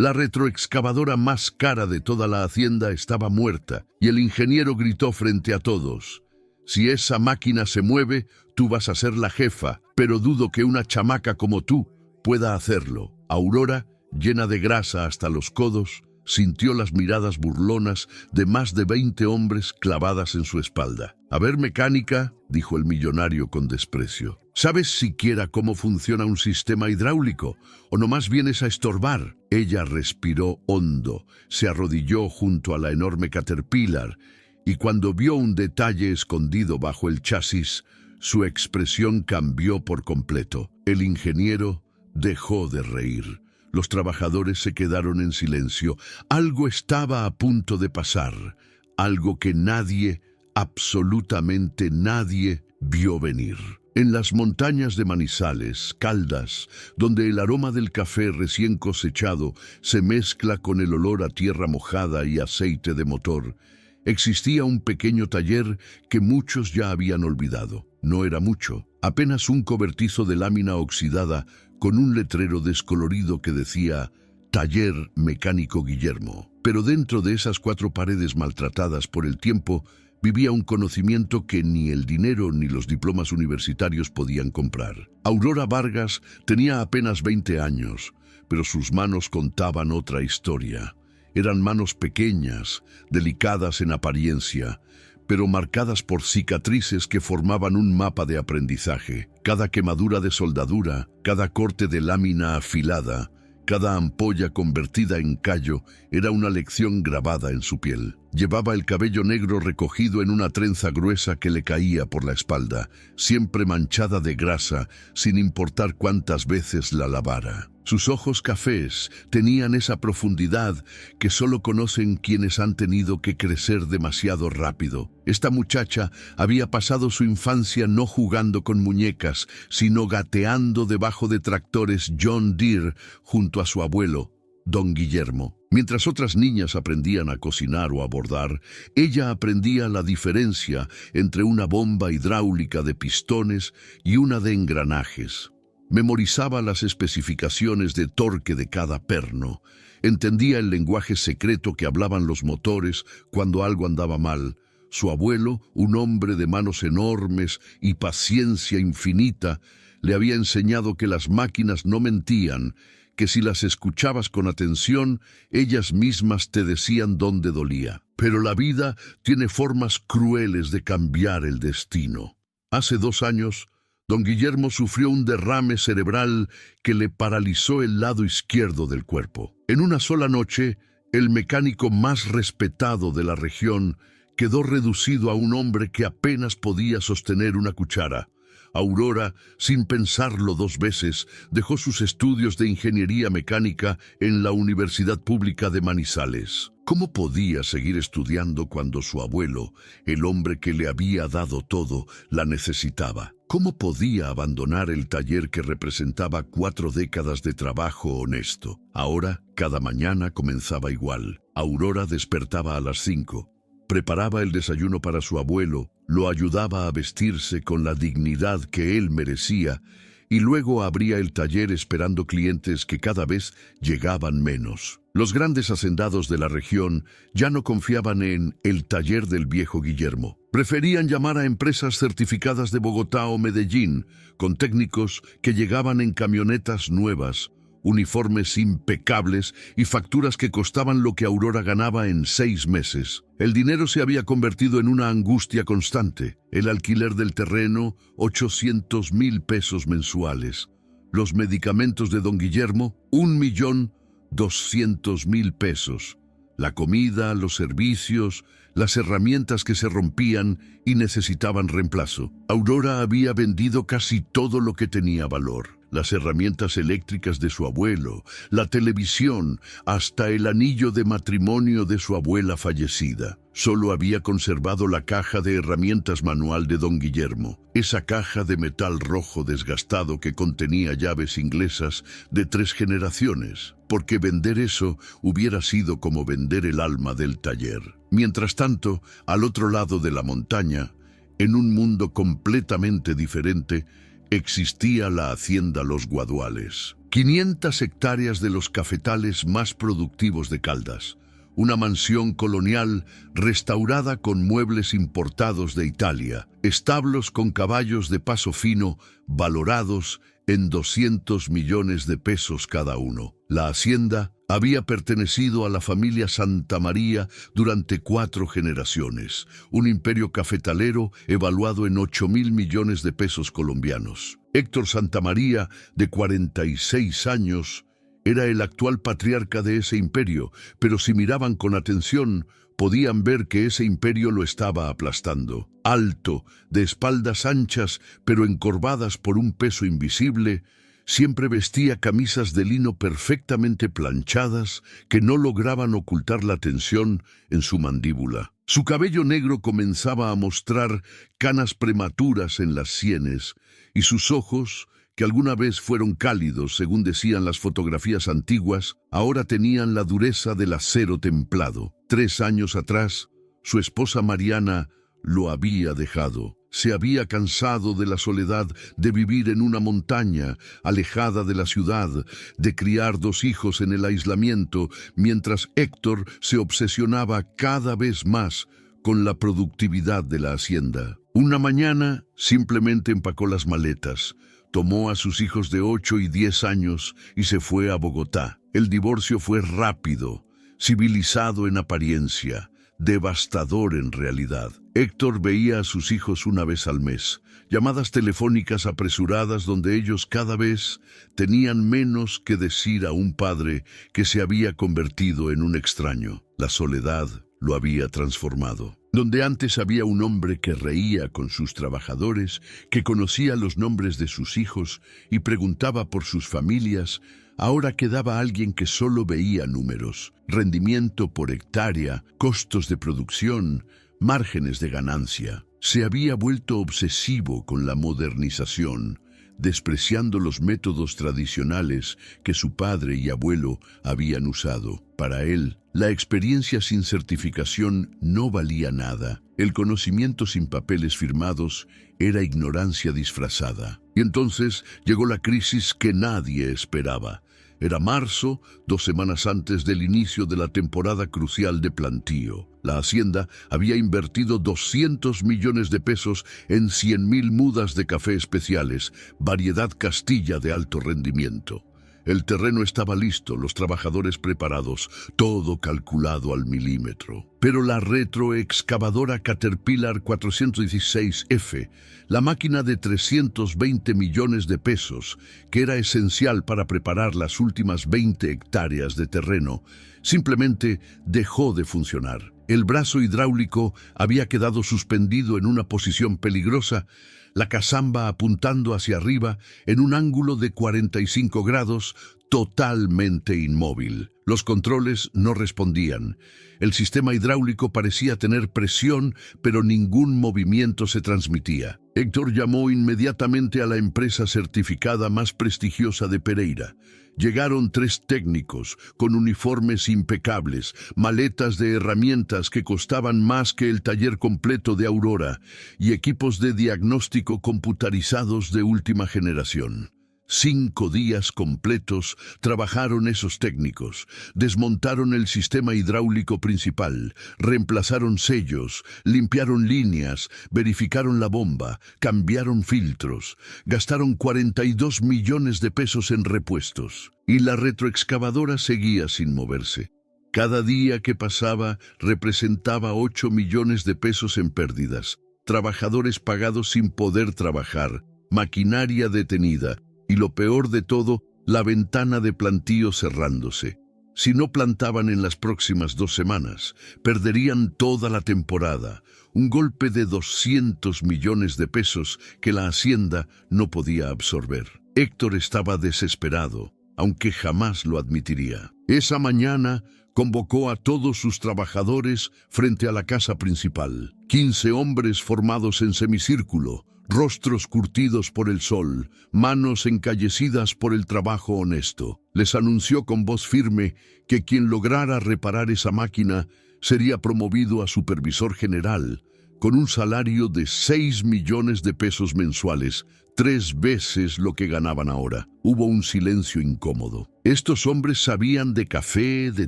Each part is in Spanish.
La retroexcavadora más cara de toda la hacienda estaba muerta, y el ingeniero gritó frente a todos: «Si esa máquina se mueve, tú vas a ser la jefa, pero dudo que una chamaca como tú pueda hacerlo». Aurora, llena de grasa hasta los codos, sintió las miradas burlonas de más de 20 hombres clavadas en su espalda. «A ver, mecánica», dijo el millonario con desprecio, «¿sabes siquiera cómo funciona un sistema hidráulico? ¿O nomás vienes a estorbar?» Ella respiró hondo, se arrodilló junto a la enorme Caterpillar, y cuando vio un detalle escondido bajo el chasis, su expresión cambió por completo. El ingeniero dejó de reír. Los trabajadores se quedaron en silencio. Algo estaba a punto de pasar, algo que nadie, absolutamente nadie, vio venir. En las montañas de Manizales, Caldas, donde el aroma del café recién cosechado se mezcla con el olor a tierra mojada y aceite de motor, existía un pequeño taller que muchos ya habían olvidado. No era mucho, apenas un cobertizo de lámina oxidada con un letrero descolorido que decía «Taller Mecánico Guillermo». Pero dentro de esas 4 paredes maltratadas por el tiempo vivía un conocimiento que ni el dinero ni los diplomas universitarios podían comprar. Aurora Vargas tenía apenas 20 años, pero sus manos contaban otra historia. Eran manos pequeñas, delicadas en apariencia, pero marcadas por cicatrices que formaban un mapa de aprendizaje. Cada quemadura de soldadura, cada corte de lámina afilada, cada ampolla convertida en callo era una lección grabada en su piel. Llevaba el cabello negro recogido en una trenza gruesa que le caía por la espalda, siempre manchada de grasa, sin importar cuántas veces la lavara. Sus ojos cafés tenían esa profundidad que solo conocen quienes han tenido que crecer demasiado rápido. Esta muchacha había pasado su infancia no jugando con muñecas, sino gateando debajo de tractores John Deere junto a su abuelo, don Guillermo. Mientras otras niñas aprendían a cocinar o a bordar, ella aprendía la diferencia entre una bomba hidráulica de pistones y una de engranajes. Memorizaba las especificaciones de torque de cada perno. Entendía el lenguaje secreto que hablaban los motores cuando algo andaba mal. Su abuelo, un hombre de manos enormes y paciencia infinita, le había enseñado que las máquinas no mentían, que si las escuchabas con atención, ellas mismas te decían dónde dolía. Pero la vida tiene formas crueles de cambiar el destino. Hace 2 años, don Guillermo sufrió un derrame cerebral que le paralizó el lado izquierdo del cuerpo. En una sola noche, el mecánico más respetado de la región quedó reducido a un hombre que apenas podía sostener una cuchara. Aurora, sin pensarlo 2 veces, dejó sus estudios de ingeniería mecánica en la Universidad Pública de Manizales. ¿Cómo podía seguir estudiando cuando su abuelo, el hombre que le había dado todo, la necesitaba? ¿Cómo podía abandonar el taller que representaba 4 décadas de trabajo honesto? Ahora, cada mañana comenzaba igual. Aurora despertaba a las 5. Preparaba el desayuno para su abuelo, lo ayudaba a vestirse con la dignidad que él merecía y luego abría el taller esperando clientes que cada vez llegaban menos. Los grandes hacendados de la región ya no confiaban en el taller del viejo Guillermo. Preferían llamar a empresas certificadas de Bogotá o Medellín, con técnicos que llegaban en camionetas nuevas, uniformes impecables y facturas que costaban lo que Aurora ganaba en 6 meses. El dinero se había convertido en una angustia constante. El alquiler del terreno, 800,000 pesos mensuales. Los medicamentos de don Guillermo, 1,200,000 pesos. La comida, los servicios, las herramientas que se rompían y necesitaban reemplazo. Aurora había vendido casi todo lo que tenía valor. Las herramientas eléctricas de su abuelo, la televisión, hasta el anillo de matrimonio de su abuela fallecida. Solo había conservado la caja de herramientas manual de don Guillermo, esa caja de metal rojo desgastado que contenía llaves inglesas de 3 generaciones, porque vender eso hubiera sido como vender el alma del taller. Mientras tanto, al otro lado de la montaña, en un mundo completamente diferente, existía la hacienda Los Guaduales. 500 hectáreas de los cafetales más productivos de Caldas. Una mansión colonial restaurada con muebles importados de Italia. Establos con caballos de paso fino valorados en 200 millones de pesos cada uno. La hacienda había pertenecido a la familia Santamaría durante 4 generaciones, un imperio cafetalero evaluado en 8.000 millones de pesos colombianos. Héctor Santamaría, de 46 años, era el actual patriarca de ese imperio, pero si miraban con atención, podían ver que ese imperio lo estaba aplastando. Alto, de espaldas anchas, pero encorvadas por un peso invisible, siempre vestía camisas de lino perfectamente planchadas que no lograban ocultar la tensión en su mandíbula. Su cabello negro comenzaba a mostrar canas prematuras en las sienes, y sus ojos, que alguna vez fueron cálidos, según decían las fotografías antiguas, ahora tenían la dureza del acero templado. 3 años atrás, su esposa Mariana lo había dejado. Se había cansado de la soledad, de vivir en una montaña, alejada de la ciudad, de criar 2 hijos en el aislamiento, mientras Héctor se obsesionaba cada vez más con la productividad de la hacienda. Una mañana simplemente empacó las maletas, tomó a sus hijos de 8 y 10 años y se fue a Bogotá. El divorcio fue rápido, civilizado en apariencia, devastador en realidad. Héctor veía a sus hijos una vez al mes, llamadas telefónicas apresuradas donde ellos cada vez tenían menos que decir a un padre que se había convertido en un extraño. La soledad lo había transformado. Donde antes había un hombre que reía con sus trabajadores, que conocía los nombres de sus hijos y preguntaba por sus familias, ahora quedaba alguien que solo veía números, rendimiento por hectárea, costos de producción, márgenes de ganancia. Se había vuelto obsesivo con la modernización, despreciando los métodos tradicionales que su padre y abuelo habían usado. Para él, la experiencia sin certificación no valía nada. El conocimiento sin papeles firmados era ignorancia disfrazada. Y entonces llegó la crisis que nadie esperaba. Era marzo, 2 semanas antes del inicio de la temporada crucial de plantío. La hacienda había invertido 200 millones de pesos en 100.000 mudas de café especiales, variedad Castilla de alto rendimiento. El terreno estaba listo, los trabajadores preparados, todo calculado al milímetro. Pero la retroexcavadora Caterpillar 416F, la máquina de 320 millones de pesos, que era esencial para preparar las últimas 20 hectáreas de terreno, simplemente dejó de funcionar. El brazo hidráulico había quedado suspendido en una posición peligrosa, la cazamba apuntando hacia arriba en un ángulo de 45 grados, totalmente inmóvil. Los controles no respondían. El sistema hidráulico parecía tener presión, pero ningún movimiento se transmitía. Héctor llamó inmediatamente a la empresa certificada más prestigiosa de Pereira. Llegaron 3 técnicos, con uniformes impecables, maletas de herramientas que costaban más que el taller completo de Aurora, y equipos de diagnóstico computarizados de última generación. 5 días completos trabajaron esos técnicos, desmontaron el sistema hidráulico principal, reemplazaron sellos, limpiaron líneas, verificaron la bomba, cambiaron filtros, gastaron 42 millones de pesos en repuestos. Y la retroexcavadora seguía sin moverse. Cada día que pasaba representaba 8 millones de pesos en pérdidas, trabajadores pagados sin poder trabajar, maquinaria detenida, y lo peor de todo, la ventana de plantío cerrándose. Si no plantaban en las próximas 2 semanas, perderían toda la temporada, un golpe de 200 millones de pesos que la hacienda no podía absorber. Héctor estaba desesperado, aunque jamás lo admitiría. Esa mañana convocó a todos sus trabajadores frente a la casa principal. 15 hombres formados en semicírculo, rostros curtidos por el sol, manos encallecidas por el trabajo honesto. Les anunció con voz firme que quien lograra reparar esa máquina sería promovido a supervisor general, con un salario de 6 millones de pesos mensuales, 3 veces lo que ganaban ahora. Hubo un silencio incómodo. Estos hombres sabían de café, de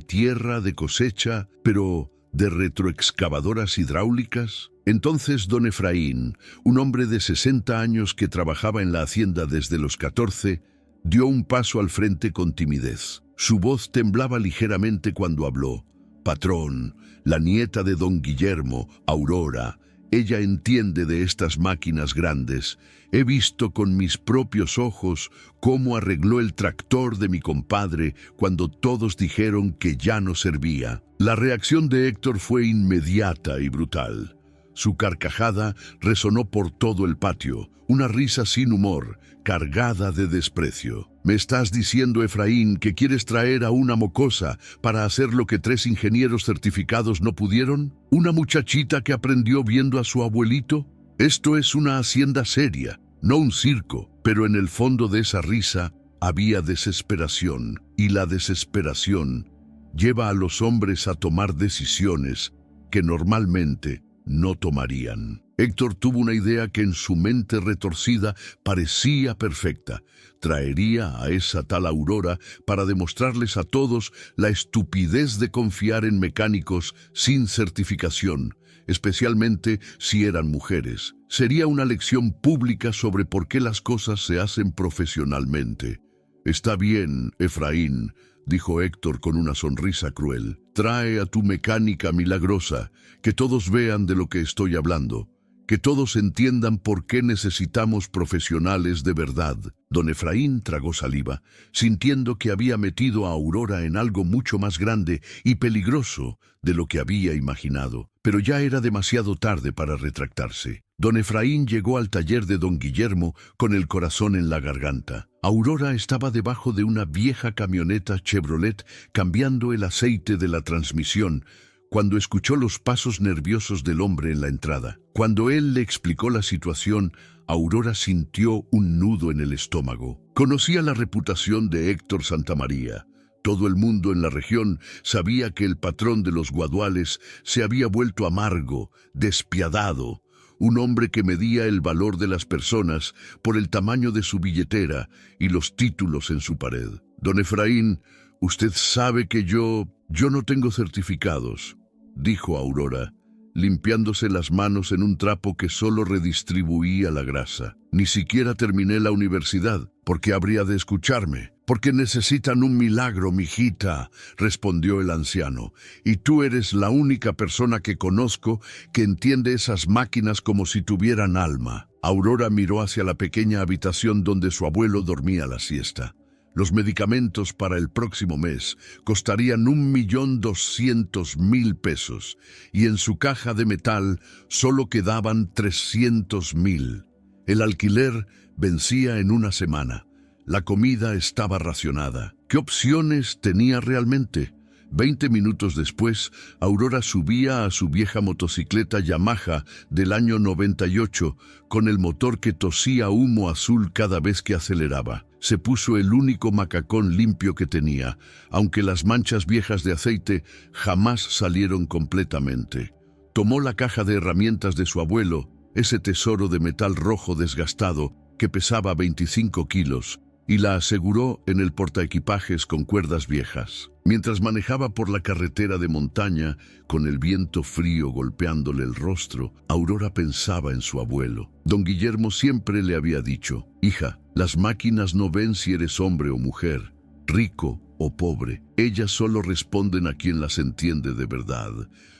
tierra, de cosecha, pero ¿de retroexcavadoras hidráulicas? Entonces don Efraín, un hombre de 60 años que trabajaba en la hacienda desde los 14, dio un paso al frente con timidez. Su voz temblaba ligeramente cuando habló. «Patrón, la nieta de don Guillermo, Aurora, ella entiende de estas máquinas grandes. He visto con mis propios ojos cómo arregló el tractor de mi compadre cuando todos dijeron que ya no servía». La reacción de Héctor fue inmediata y brutal. Su carcajada resonó por todo el patio, una risa sin humor, cargada de desprecio. «¿Me estás diciendo, Efraín, que quieres traer a una mocosa para hacer lo que 3 ingenieros certificados no pudieron? ¿Una muchachita que aprendió viendo a su abuelito? Esto es una hacienda seria, no un circo». Pero en el fondo de esa risa había desesperación, y la desesperación lleva a los hombres a tomar decisiones que normalmente no tomarían. Héctor tuvo una idea que en su mente retorcida parecía perfecta. Traería a esa tal Aurora para demostrarles a todos la estupidez de confiar en mecánicos sin certificación, especialmente si eran mujeres. Sería una lección pública sobre por qué las cosas se hacen profesionalmente. «Está bien, Efraín», dijo Héctor con una sonrisa cruel. «Trae a tu mecánica milagrosa, que todos vean de lo que estoy hablando, que todos entiendan por qué necesitamos profesionales de verdad». Don Efraín tragó saliva, sintiendo que había metido a Aurora en algo mucho más grande y peligroso de lo que había imaginado. Pero ya era demasiado tarde para retractarse. Don Efraín llegó al taller de don Guillermo con el corazón en la garganta. Aurora estaba debajo de una vieja camioneta Chevrolet cambiando el aceite de la transmisión cuando escuchó los pasos nerviosos del hombre en la entrada. Cuando él le explicó la situación, Aurora sintió un nudo en el estómago. Conocía la reputación de Héctor Santamaría. Todo el mundo en la región sabía que el patrón de los Guaduales se había vuelto amargo, despiadado, un hombre que medía el valor de las personas por el tamaño de su billetera y los títulos en su pared. «Don Efraín, usted sabe que yo no tengo certificados», dijo Aurora, limpiándose las manos en un trapo que solo redistribuía la grasa. «Ni siquiera terminé la universidad. ¿Por qué habría de escucharme?» «Porque necesitan un milagro, mijita», respondió el anciano. «Y tú eres la única persona que conozco que entiende esas máquinas como si tuvieran alma». Aurora miró hacia la pequeña habitación donde su abuelo dormía la siesta. Los medicamentos para el próximo mes costarían 1.200.000 pesos y en su caja de metal solo quedaban 300.000. El alquiler vencía en una semana. La comida estaba racionada. ¿Qué opciones tenía realmente? 20 minutos después, Aurora subía a su vieja motocicleta Yamaha del año 98 con el motor que tosía humo azul cada vez que aceleraba. Se puso el único macacón limpio que tenía, aunque las manchas viejas de aceite jamás salieron completamente. Tomó la caja de herramientas de su abuelo, ese tesoro de metal rojo desgastado que pesaba 25 kilos, y la aseguró en el portaequipajes con cuerdas viejas. Mientras manejaba por la carretera de montaña, con el viento frío golpeándole el rostro, Aurora pensaba en su abuelo. Don Guillermo siempre le había dicho: «Hija, las máquinas no ven si eres hombre o mujer, rico o pobre. Ellas solo responden a quien las entiende de verdad.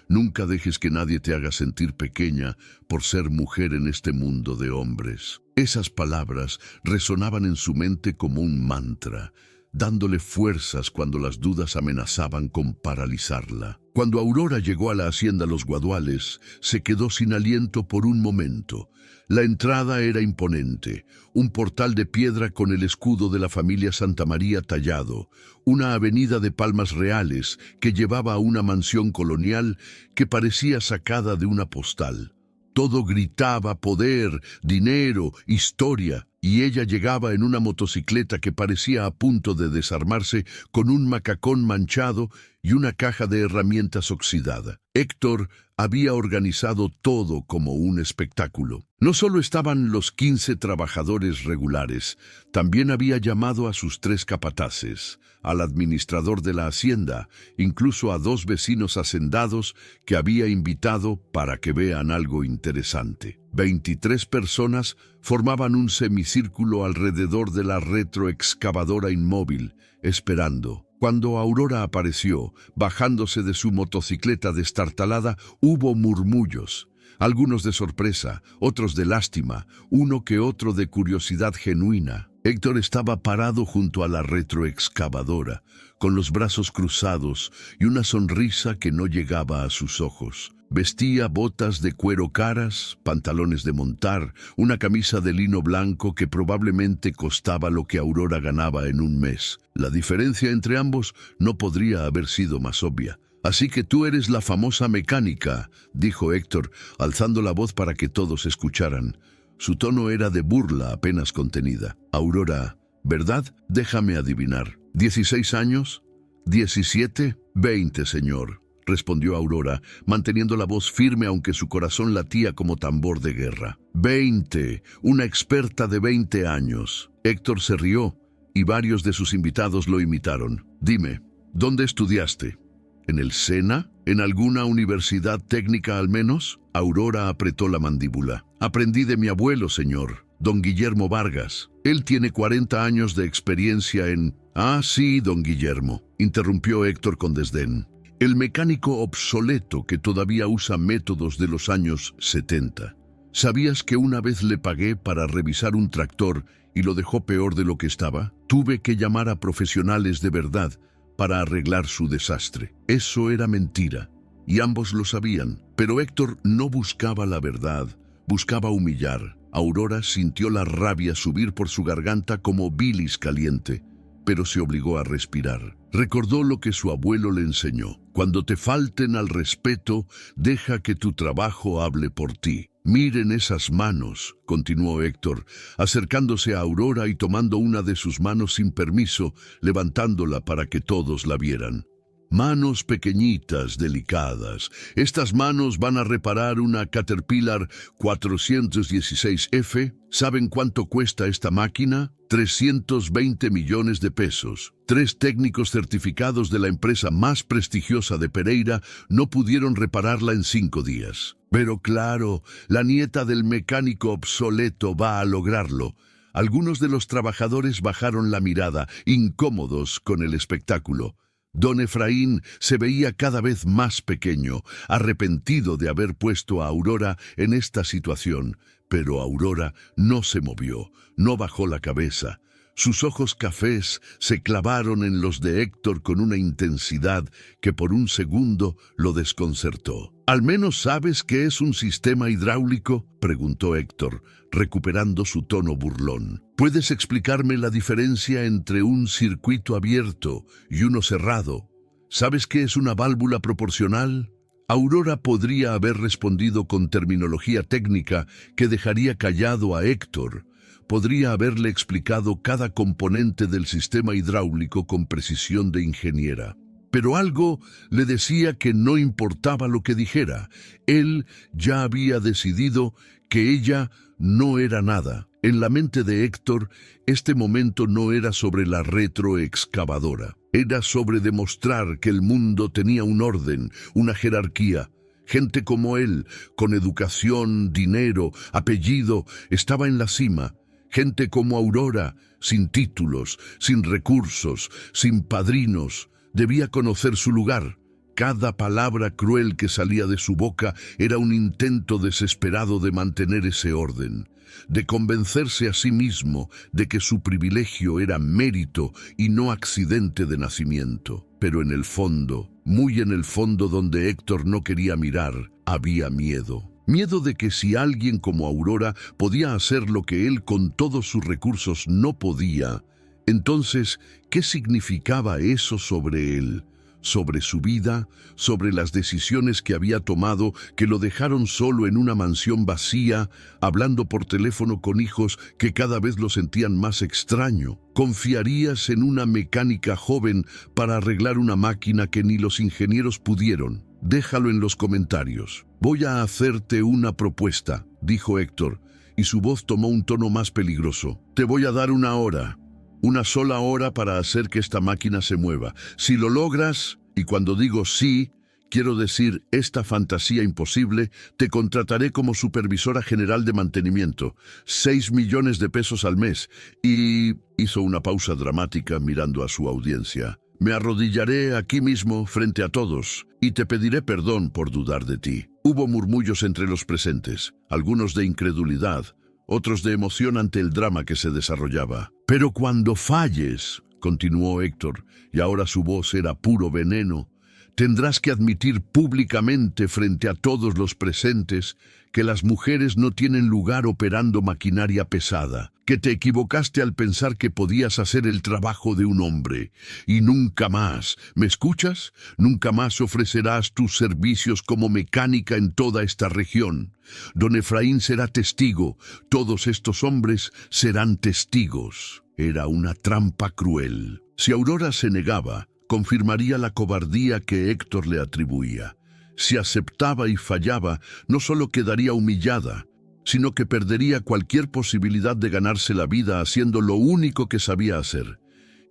Nunca dejes que nadie te haga sentir pequeña por ser mujer en este mundo de hombres». Esas palabras resonaban en su mente como un mantra, dándole fuerzas cuando las dudas amenazaban con paralizarla. Cuando Aurora llegó a la hacienda Los Guaduales, se quedó sin aliento por un momento. La entrada era imponente, un portal de piedra con el escudo de la familia Santamaría tallado, una avenida de palmas reales que llevaba a una mansión colonial que parecía sacada de una postal. Todo gritaba poder, dinero, historia, y ella llegaba en una motocicleta que parecía a punto de desarmarse con un macacón manchado y una caja de herramientas oxidada. Héctor había organizado todo como un espectáculo. No solo estaban los 15 trabajadores regulares, también había llamado a sus 3 capataces, al administrador de la hacienda, incluso a 2 vecinos hacendados que había invitado para que vean algo interesante. 23 personas formaban un semicírculo alrededor de la retroexcavadora inmóvil, esperando. Cuando Aurora apareció, bajándose de su motocicleta destartalada, hubo murmullos. Algunos de sorpresa, otros de lástima, uno que otro de curiosidad genuina. Héctor estaba parado junto a la retroexcavadora, con los brazos cruzados y una sonrisa que no llegaba a sus ojos. Vestía botas de cuero caras, pantalones de montar, una camisa de lino blanco que probablemente costaba lo que Aurora ganaba en un mes. La diferencia entre ambos no podría haber sido más obvia. «Así que tú eres la famosa mecánica», dijo Héctor, alzando la voz para que todos escucharan. Su tono era de burla apenas contenida. «Aurora, ¿verdad? Déjame adivinar. ¿16 años? ¿17? 20, señor», respondió Aurora, manteniendo la voz firme aunque su corazón latía como tambor de guerra. 20, una experta de 20 años. Héctor se rió y varios de sus invitados lo imitaron. «Dime, ¿dónde estudiaste? ¿En el SENA? ¿En alguna universidad técnica al menos?» Aurora apretó la mandíbula. «Aprendí de mi abuelo, señor, don Guillermo Vargas. Él tiene 40 años de experiencia en...» «Ah, sí, don Guillermo», interrumpió Héctor con desdén. «El mecánico obsoleto que todavía usa métodos de los años 70. ¿Sabías que una vez le pagué para revisar un tractor y lo dejó peor de lo que estaba? Tuve que llamar a profesionales de verdad para arreglar su desastre. Eso era mentira, y ambos lo sabían. Pero Héctor no buscaba la verdad, buscaba humillar. Aurora sintió la rabia subir por su garganta como bilis caliente, pero se obligó a respirar. Recordó lo que su abuelo le enseñó. Cuando te falten al respeto, deja que tu trabajo hable por ti. «Miren esas manos», continuó Héctor, acercándose a Aurora y tomando una de sus manos sin permiso, levantándola para que todos la vieran. «Manos pequeñitas, delicadas. Estas manos van a reparar una Caterpillar 416F. ¿Saben cuánto cuesta esta máquina? 320 millones de pesos. 3 técnicos certificados de la empresa más prestigiosa de Pereira no pudieron repararla en 5 días. Pero claro, la nieta del mecánico obsoleto va a lograrlo». Algunos de los trabajadores bajaron la mirada, incómodos con el espectáculo. Don Efraín se veía cada vez más pequeño, arrepentido de haber puesto a Aurora en esta situación. Pero Aurora no se movió, no bajó la cabeza. Sus ojos cafés se clavaron en los de Héctor con una intensidad que por un segundo lo desconcertó. «¿Al menos sabes qué es un sistema hidráulico?», preguntó Héctor, recuperando su tono burlón. «¿Puedes explicarme la diferencia entre un circuito abierto y uno cerrado? ¿Sabes qué es una válvula proporcional?». Aurora podría haber respondido con terminología técnica que dejaría callado a Héctor. Podría haberle explicado cada componente del sistema hidráulico con precisión de ingeniera. Pero algo le decía que no importaba lo que dijera. Él ya había decidido que ella no era nada. En la mente de Héctor, este momento no era sobre la retroexcavadora. Era sobre demostrar que el mundo tenía un orden, una jerarquía. Gente como él, con educación, dinero, apellido, estaba en la cima. Gente como Aurora, sin títulos, sin recursos, sin padrinos, debía conocer su lugar. Cada palabra cruel que salía de su boca era un intento desesperado de mantener ese orden, de convencerse a sí mismo de que su privilegio era mérito y no accidente de nacimiento. Pero en el fondo, muy en el fondo donde Héctor no quería mirar, había miedo. Miedo de que si alguien como Aurora podía hacer lo que él con todos sus recursos no podía, entonces, ¿qué significaba eso sobre él? sobre su vida, sobre las decisiones que había tomado que lo dejaron solo en una mansión vacía, hablando por teléfono con hijos que cada vez lo sentían más extraño. ¿Confiarías en una mecánica joven para arreglar una máquina que ni los ingenieros pudieron? Déjalo en los comentarios. Voy a hacerte una propuesta, dijo Héctor, y su voz tomó un tono más peligroso. Te voy a dar una hora. Una sola hora para hacer que esta máquina se mueva. Si lo logras, y cuando digo sí, quiero decir esta fantasía imposible, te contrataré como supervisora general de mantenimiento. 6 millones de pesos al mes. Y hizo una pausa dramática mirando a su audiencia. Me arrodillaré aquí mismo frente a todos y te pediré perdón por dudar de ti. Hubo murmullos entre los presentes, algunos de incredulidad, otros de emoción ante el drama que se desarrollaba. Pero cuando falles, continuó Héctor, y ahora su voz era puro veneno, tendrás que admitir públicamente frente a todos los presentes que las mujeres no tienen lugar operando maquinaria pesada, que te equivocaste al pensar que podías hacer el trabajo de un hombre, y nunca más, ¿me escuchas? Nunca más ofrecerás tus servicios como mecánica en toda esta región. Don Efraín será testigo, todos estos hombres serán testigos. Era una trampa cruel. Si Aurora se negaba, confirmaría la cobardía que Héctor le atribuía. Si aceptaba y fallaba, no solo quedaría humillada, sino que perdería cualquier posibilidad de ganarse la vida haciendo lo único que sabía hacer.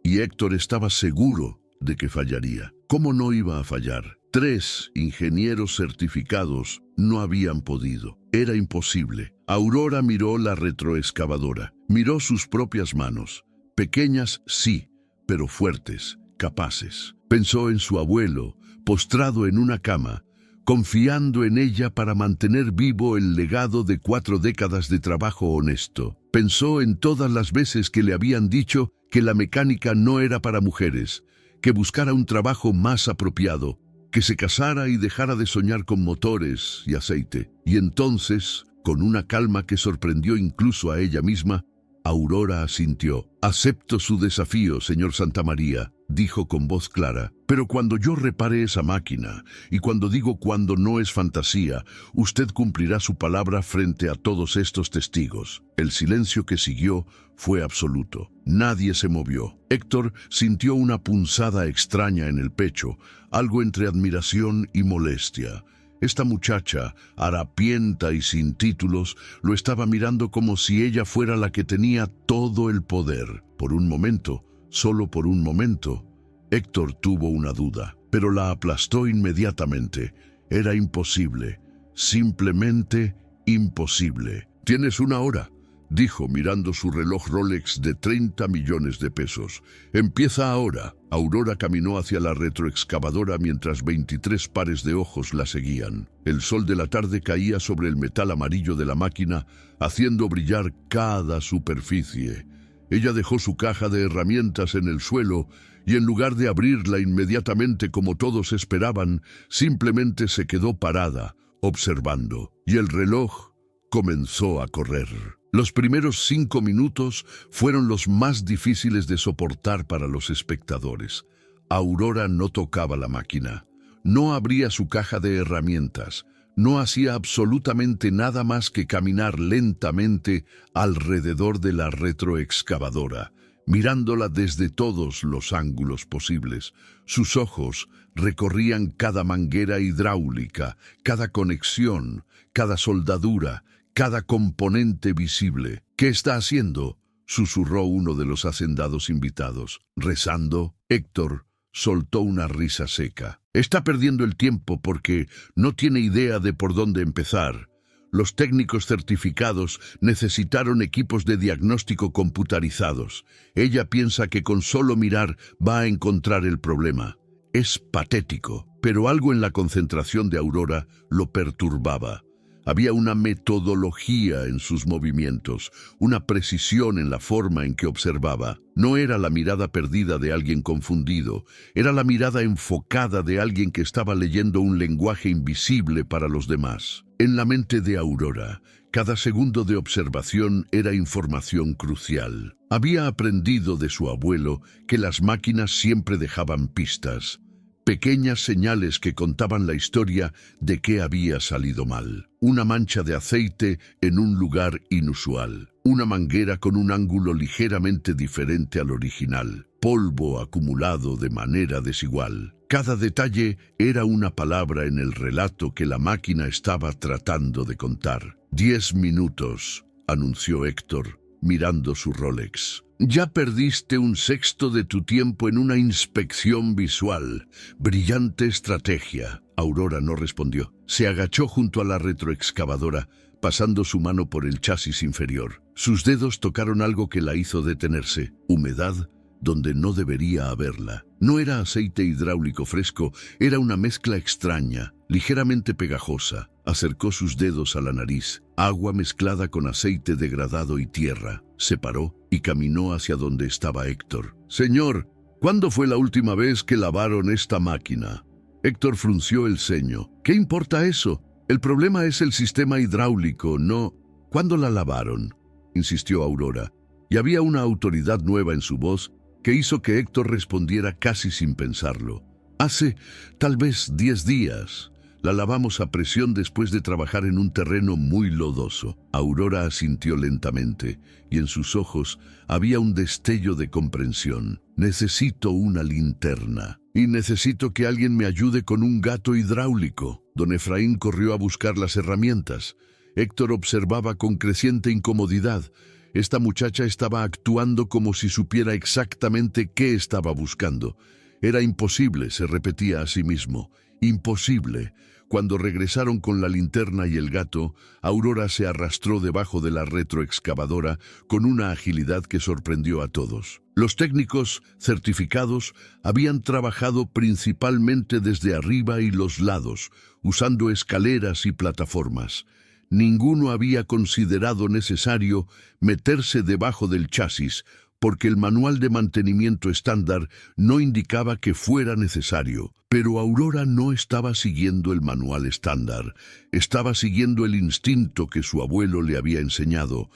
Y Héctor estaba seguro de que fallaría. ¿Cómo no iba a fallar? 3 ingenieros certificados no habían podido. Era imposible. Aurora miró la retroexcavadora, miró sus propias manos. Pequeñas, sí, pero fuertes, capaces. Pensó en su abuelo, postrado en una cama, confiando en ella para mantener vivo el legado de 4 décadas de trabajo honesto. Pensó en todas las veces que le habían dicho que la mecánica no era para mujeres, que buscara un trabajo más apropiado, que se casara y dejara de soñar con motores y aceite. Y entonces, con una calma que sorprendió incluso a ella misma, Aurora asintió. «Acepto su desafío, señor Santamaría», dijo con voz clara. «Pero cuando yo repare esa máquina, y cuando digo cuando no es fantasía, usted cumplirá su palabra frente a todos estos testigos». El silencio que siguió fue absoluto. Nadie se movió. Héctor sintió una punzada extraña en el pecho, algo entre admiración y molestia. Esta muchacha, harapienta y sin títulos, lo estaba mirando como si ella fuera la que tenía todo el poder. Por un momento, solo por un momento, Héctor tuvo una duda, pero la aplastó inmediatamente. Era imposible, simplemente imposible. «Tienes una hora», dijo mirando su reloj Rolex de 30 millones de pesos. «Empieza ahora». Aurora caminó hacia la retroexcavadora mientras 23 pares de ojos la seguían. El sol de la tarde caía sobre el metal amarillo de la máquina, haciendo brillar cada superficie. Ella dejó su caja de herramientas en el suelo y en lugar de abrirla inmediatamente como todos esperaban, simplemente se quedó parada, observando. Y el reloj comenzó a correr. Los primeros 5 minutos fueron los más difíciles de soportar para los espectadores. Aurora no tocaba la máquina, no abría su caja de herramientas, no hacía absolutamente nada más que caminar lentamente alrededor de la retroexcavadora, mirándola desde todos los ángulos posibles. Sus ojos recorrían cada manguera hidráulica, cada conexión, cada soldadura, cada componente visible. «¿Qué está haciendo?», susurró uno de los hacendados invitados. «Rezando». Héctor soltó una risa seca. «Está perdiendo el tiempo porque no tiene idea de por dónde empezar. Los técnicos certificados necesitaron equipos de diagnóstico computarizados. Ella piensa que con solo mirar va a encontrar el problema». Es patético, pero algo en la concentración de Aurora lo perturbaba. Había una metodología en sus movimientos, una precisión en la forma en que observaba. No era la mirada perdida de alguien confundido, era la mirada enfocada de alguien que estaba leyendo un lenguaje invisible para los demás. En la mente de Aurora, cada segundo de observación era información crucial. Había aprendido de su abuelo que las máquinas siempre dejaban pistas, pequeñas señales que contaban la historia de qué había salido mal. Una mancha de aceite en un lugar inusual, una manguera con un ángulo ligeramente diferente al original, polvo acumulado de manera desigual. Cada detalle era una palabra en el relato que la máquina estaba tratando de contar. 10 minutos, anunció Héctor, mirando su Rolex. Ya perdiste un sexto de tu tiempo en una inspección visual. Brillante estrategia. Aurora no respondió. Se agachó junto a la retroexcavadora, pasando su mano por el chasis inferior. Sus dedos tocaron algo que la hizo detenerse. Humedad donde no debería haberla. No era aceite hidráulico fresco, era una mezcla extraña, ligeramente pegajosa. Acercó sus dedos a la nariz. Agua mezclada con aceite degradado y tierra. Se paró y caminó hacia donde estaba Héctor. «Señor, ¿cuándo fue la última vez que lavaron esta máquina?» Héctor frunció el ceño. «¿Qué importa eso? El problema es el sistema hidráulico, no... ¿Cuándo la lavaron?», insistió Aurora. Y había una autoridad nueva en su voz que hizo que Héctor respondiera casi sin pensarlo. «Hace tal vez 10 días. La lavamos a presión después de trabajar en un terreno muy lodoso». Aurora asintió lentamente, y en sus ojos había un destello de comprensión. «Necesito una linterna. Y necesito que alguien me ayude con un gato hidráulico». Don Efraín corrió a buscar las herramientas. Héctor observaba con creciente incomodidad. Esta muchacha estaba actuando como si supiera exactamente qué estaba buscando. Era imposible, se repetía a sí mismo. Imposible. Cuando regresaron con la linterna y el gato, Aurora se arrastró debajo de la retroexcavadora con una agilidad que sorprendió a todos. Los técnicos certificados habían trabajado principalmente desde arriba y los lados, usando escaleras y plataformas. Ninguno había considerado necesario meterse debajo del chasis, porque el manual de mantenimiento estándar no indicaba que fuera necesario. Pero Aurora no estaba siguiendo el manual estándar, estaba siguiendo el instinto que su abuelo le había enseñado,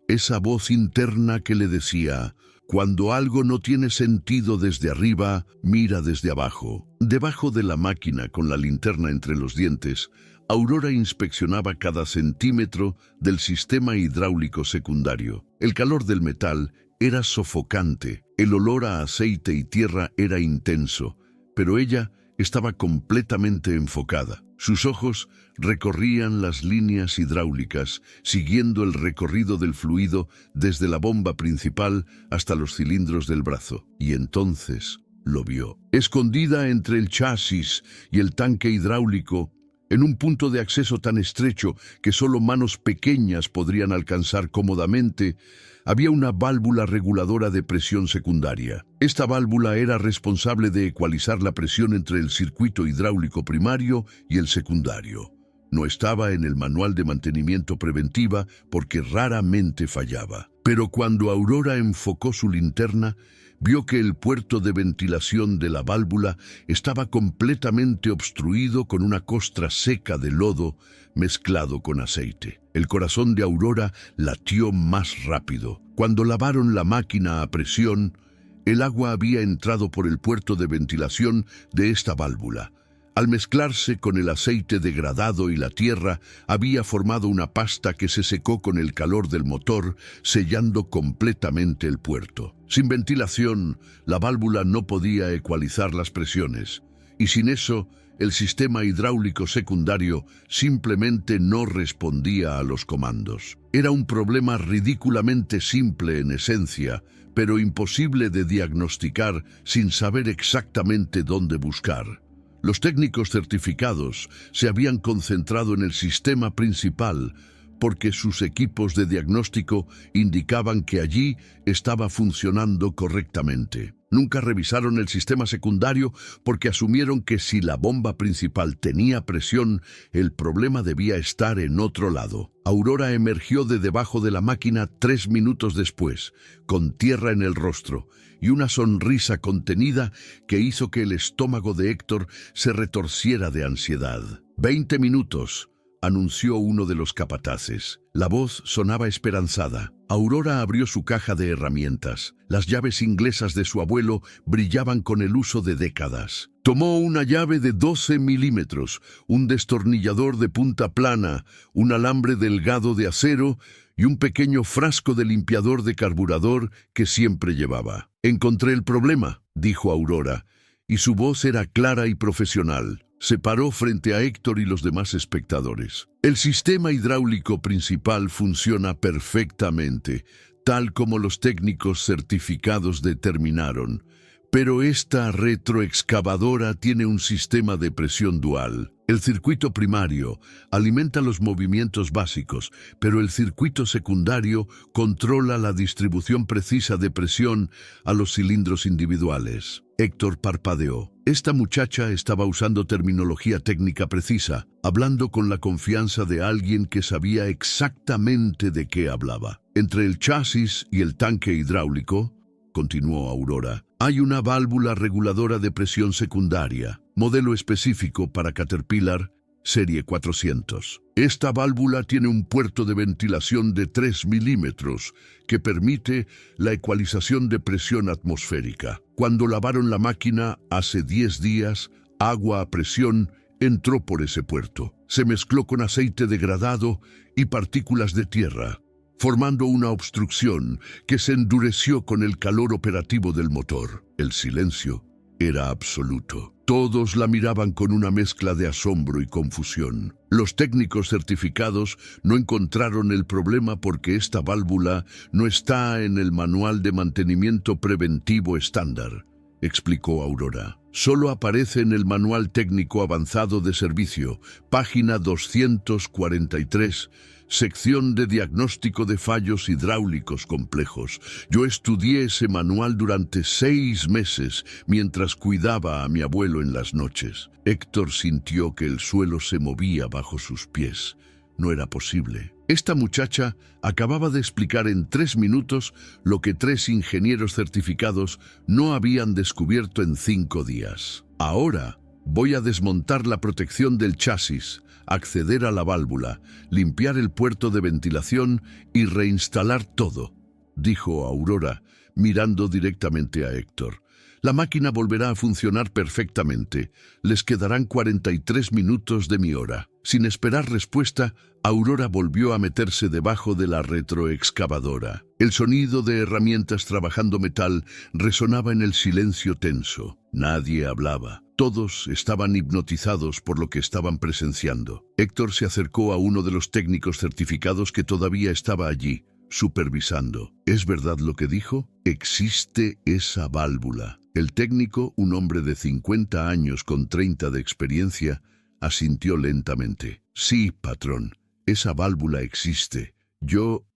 esa voz interna que le decía: «Cuando algo no tiene sentido desde arriba, mira desde abajo». Debajo de la máquina, con la linterna entre los dientes, Aurora inspeccionaba cada centímetro del sistema hidráulico secundario. El calor del metal era sofocante, el olor a aceite y tierra era intenso, pero ella estaba completamente enfocada. Sus ojos recorrían las líneas hidráulicas, siguiendo el recorrido del fluido desde la bomba principal hasta los cilindros del brazo. Y entonces lo vio. Escondida entre el chasis y el tanque hidráulico, en un punto de acceso tan estrecho que solo manos pequeñas podrían alcanzar cómodamente, había una válvula reguladora de presión secundaria. Esta válvula era responsable de ecualizar la presión entre el circuito hidráulico primario y el secundario. No estaba en el manual de mantenimiento preventiva porque raramente fallaba. Pero cuando Aurora enfocó su linterna, vio que el puerto de ventilación de la válvula estaba completamente obstruido con una costra seca de lodo mezclado con aceite. El corazón de Aurora latió más rápido. Cuando lavaron la máquina a presión, el agua había entrado por el puerto de ventilación de esta válvula. Al mezclarse con el aceite degradado y la tierra, había formado una pasta que se secó con el calor del motor, sellando completamente el puerto. Sin ventilación, la válvula no podía ecualizar las presiones, y sin eso, el sistema hidráulico secundario simplemente no respondía a los comandos. Era un problema ridículamente simple en esencia, pero imposible de diagnosticar sin saber exactamente dónde buscar. Los técnicos certificados se habían concentrado en el sistema principal porque sus equipos de diagnóstico indicaban que allí estaba funcionando correctamente. Nunca revisaron el sistema secundario porque asumieron que si la bomba principal tenía presión, el problema debía estar en otro lado. Aurora emergió de debajo de la máquina 3 minutos después, con tierra en el rostro y una sonrisa contenida que hizo que el estómago de Héctor se retorciera de ansiedad. 20 minutos, anunció uno de los capataces. La voz sonaba esperanzada. Aurora abrió su caja de herramientas. Las llaves inglesas de su abuelo brillaban con el uso de décadas. Tomó una llave de 12 milímetros, un destornillador de punta plana, un alambre delgado de acero y un pequeño frasco de limpiador de carburador que siempre llevaba. «Encontré el problema», dijo Aurora, y su voz era clara y profesional. Se paró frente a Héctor y los demás espectadores. «El sistema hidráulico principal funciona perfectamente, tal como los técnicos certificados determinaron. Pero esta retroexcavadora tiene un sistema de presión dual. El circuito primario alimenta los movimientos básicos, pero el circuito secundario controla la distribución precisa de presión a los cilindros individuales». Héctor parpadeó. Esta muchacha estaba usando terminología técnica precisa, hablando con la confianza de alguien que sabía exactamente de qué hablaba. «Entre el chasis y el tanque hidráulico», continuó Aurora, «hay una válvula reguladora de presión secundaria, modelo específico para Caterpillar, serie 400. Esta válvula tiene un puerto de ventilación de 3 milímetros que permite la ecualización de presión atmosférica. Cuando lavaron la máquina hace 10 días, agua a presión entró por ese puerto. Se mezcló con aceite degradado y partículas de tierra, formando una obstrucción que se endureció con el calor operativo del motor. El silencio era absoluto. Todos la miraban con una mezcla de asombro y confusión. Los técnicos certificados no encontraron el problema porque esta válvula no está en el manual de mantenimiento preventivo estándar, explicó Aurora. Solo aparece en el Manual Técnico Avanzado de Servicio, página 243, sección de diagnóstico de fallos hidráulicos complejos. Yo estudié ese manual durante 6 meses mientras cuidaba a mi abuelo en las noches. Héctor sintió que el suelo se movía bajo sus pies. No era posible. Esta muchacha acababa de explicar en 3 minutos lo que 3 ingenieros certificados no habían descubierto en 5 días. Ahora voy a desmontar la protección del chasis, acceder a la válvula, limpiar el puerto de ventilación y reinstalar todo, dijo Aurora, mirando directamente a Héctor. La máquina volverá a funcionar perfectamente. Les quedarán 43 minutos de mi hora. Sin esperar respuesta, Aurora volvió a meterse debajo de la retroexcavadora. El sonido de herramientas trabajando metal resonaba en el silencio tenso. Nadie hablaba. Todos estaban hipnotizados por lo que estaban presenciando. Héctor se acercó a uno de los técnicos certificados que todavía estaba allí, supervisando. ¿Es verdad lo que dijo? Existe esa válvula. El técnico, un hombre de 50 años con 30 de experiencia, asintió lentamente. Sí, patrón, esa válvula existe.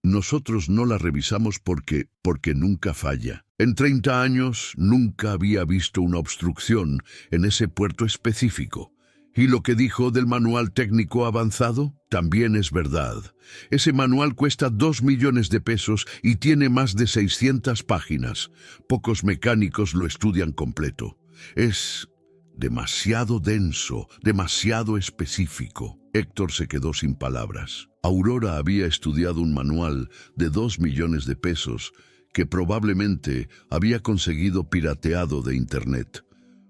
Nosotros no la revisamos porque nunca falla. En 30 años nunca había visto una obstrucción en ese puerto específico. ¿Y lo que dijo del manual técnico avanzado? También es verdad. Ese manual cuesta 2 millones de pesos y tiene más de 600 páginas. Pocos mecánicos lo estudian completo. Es demasiado denso, demasiado específico. Héctor se quedó sin palabras. Aurora había estudiado un manual de 2 millones de pesos que probablemente había conseguido pirateado de Internet.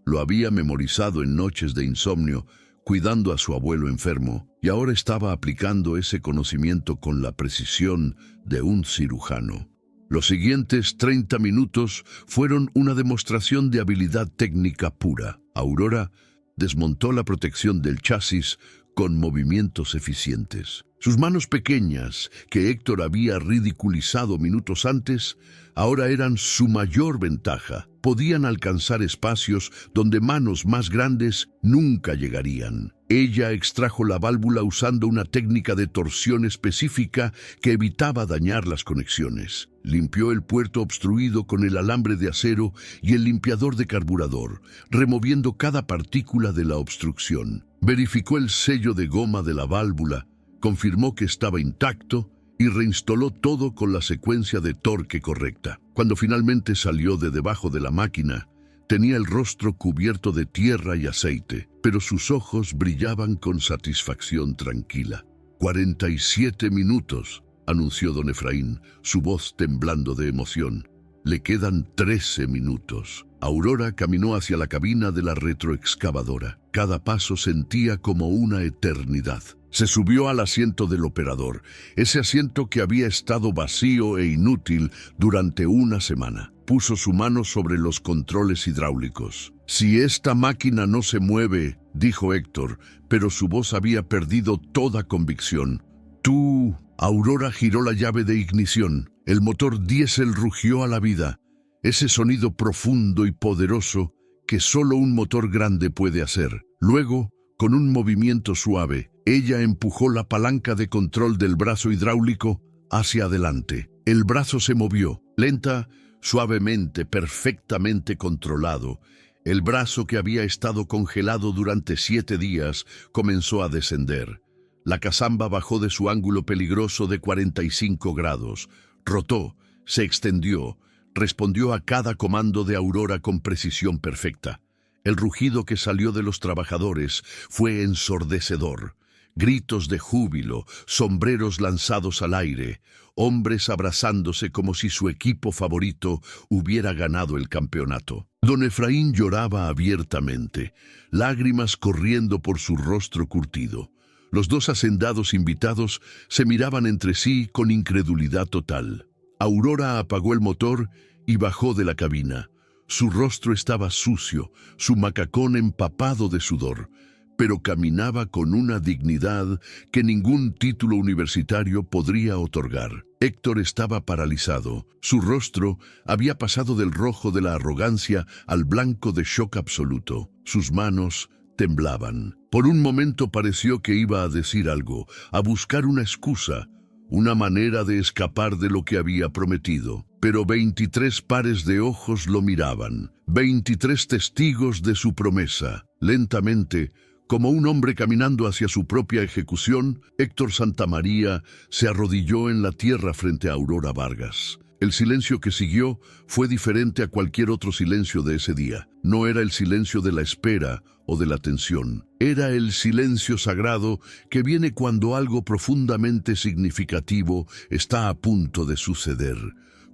Lo había memorizado en noches de insomnio, cuidando a su abuelo enfermo, y ahora estaba aplicando ese conocimiento con la precisión de un cirujano. Los siguientes 30 minutos fueron una demostración de habilidad técnica pura. Aurora desmontó la protección del chasis con movimientos eficientes. Sus manos pequeñas, que Héctor había ridiculizado minutos antes, ahora eran su mayor ventaja. Podían alcanzar espacios donde manos más grandes nunca llegarían. Ella extrajo la válvula usando una técnica de torsión específica que evitaba dañar las conexiones. Limpió el puerto obstruido con el alambre de acero y el limpiador de carburador, removiendo cada partícula de la obstrucción. Verificó el sello de goma de la válvula, confirmó que estaba intacto y reinstaló todo con la secuencia de torque correcta. Cuando finalmente salió de debajo de la máquina, tenía el rostro cubierto de tierra y aceite, pero sus ojos brillaban con satisfacción tranquila. 47 minutos, anunció don Efraín, su voz temblando de emoción. Le quedan 13 minutos. Aurora caminó hacia la cabina de la retroexcavadora. Cada paso sentía como una eternidad. Se subió al asiento del operador, ese asiento que había estado vacío e inútil durante una semana. Puso su mano sobre los controles hidráulicos. «Si esta máquina no se mueve», dijo Héctor, pero su voz había perdido toda convicción. «Tú...» Aurora giró la llave de ignición. El motor diésel rugió a la vida. Ese sonido profundo y poderoso que solo un motor grande puede hacer. Luego, con un movimiento suave, ella empujó la palanca de control del brazo hidráulico hacia adelante. El brazo se movió, lenta, suavemente, perfectamente controlado. El brazo que había estado congelado durante 7 días comenzó a descender. La cazamba bajó de su ángulo peligroso de 45 grados. Rotó, se extendió, respondió a cada comando de Aurora con precisión perfecta. El rugido que salió de los trabajadores fue ensordecedor. Gritos de júbilo, sombreros lanzados al aire, hombres abrazándose como si su equipo favorito hubiera ganado el campeonato. Don Efraín lloraba abiertamente, lágrimas corriendo por su rostro curtido. Los 2 hacendados invitados se miraban entre sí con incredulidad total. Aurora apagó el motor y bajó de la cabina. Su rostro estaba sucio, su macacón empapado de sudor, pero caminaba con una dignidad que ningún título universitario podría otorgar. Héctor estaba paralizado. Su rostro había pasado del rojo de la arrogancia al blanco de shock absoluto. Sus manos temblaban. Por un momento pareció que iba a decir algo, a buscar una excusa, una manera de escapar de lo que había prometido. Pero 23 pares de ojos lo miraban, 23 testigos de su promesa. Lentamente, como un hombre caminando hacia su propia ejecución, Héctor Santamaría se arrodilló en la tierra frente a Aurora Vargas. El silencio que siguió fue diferente a cualquier otro silencio de ese día. No era el silencio de la espera o de la tensión. Era el silencio sagrado que viene cuando algo profundamente significativo está a punto de suceder.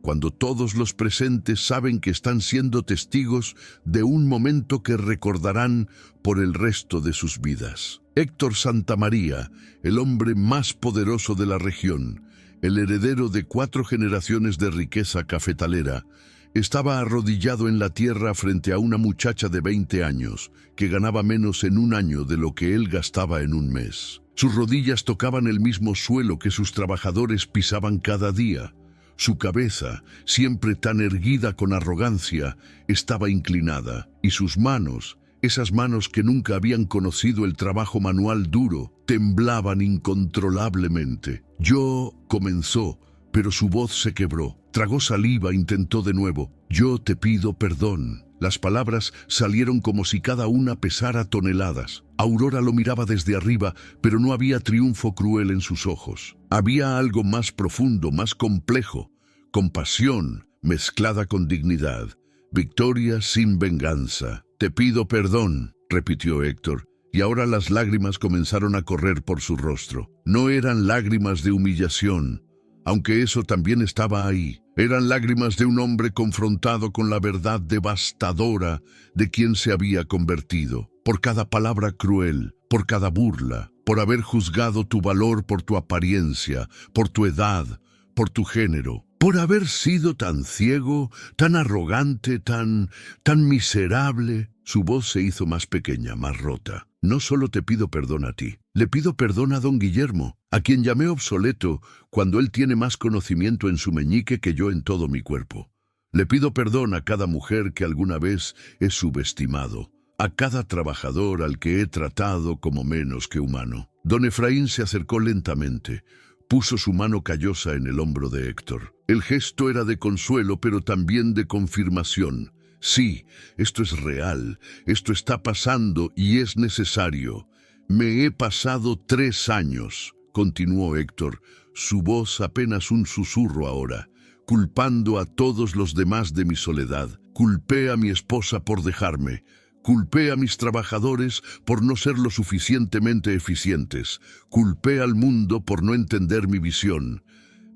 Cuando todos los presentes saben que están siendo testigos de un momento que recordarán por el resto de sus vidas. Héctor Santamaría, el hombre más poderoso de la región, el heredero de 4 generaciones de riqueza cafetalera, estaba arrodillado en la tierra frente a una muchacha de 20 años, que ganaba menos en un año de lo que él gastaba en un mes. Sus rodillas tocaban el mismo suelo que sus trabajadores pisaban cada día. Su cabeza, siempre tan erguida con arrogancia, estaba inclinada, y sus manos, esas manos que nunca habían conocido el trabajo manual duro, temblaban incontrolablemente. «Yo», comenzó, pero su voz se quebró. Tragó saliva, intentó de nuevo. «Yo te pido perdón». Las palabras salieron como si cada una pesara toneladas. Aurora lo miraba desde arriba, pero no había triunfo cruel en sus ojos. Había algo más profundo, más complejo, compasión mezclada con dignidad. Victoria sin venganza. «Te pido perdón», repitió Héctor, y ahora las lágrimas comenzaron a correr por su rostro. No eran lágrimas de humillación, aunque eso también estaba ahí. Eran lágrimas de un hombre confrontado con la verdad devastadora de quien se había convertido. Por cada palabra cruel, por cada burla, por haber juzgado tu valor por tu apariencia, por tu edad, por tu género, por haber sido tan ciego, tan arrogante, tan miserable. Su voz se hizo más pequeña, más rota. «No solo te pido perdón a ti, le pido perdón a don Guillermo, a quien llamé obsoleto cuando él tiene más conocimiento en su meñique que yo en todo mi cuerpo. Le pido perdón a cada mujer que alguna vez he subestimado, a cada trabajador al que he tratado como menos que humano». Don Efraín se acercó lentamente, puso su mano callosa en el hombro de Héctor. El gesto era de consuelo, pero también de confirmación. «Sí, esto es real, esto está pasando y es necesario. Me he pasado 3 años», continuó Héctor, su voz apenas un susurro ahora, «culpando a todos los demás de mi soledad. Culpé a mi esposa por dejarme, Culpé a mis trabajadores por no ser lo suficientemente eficientes. Culpé al mundo por no entender mi visión.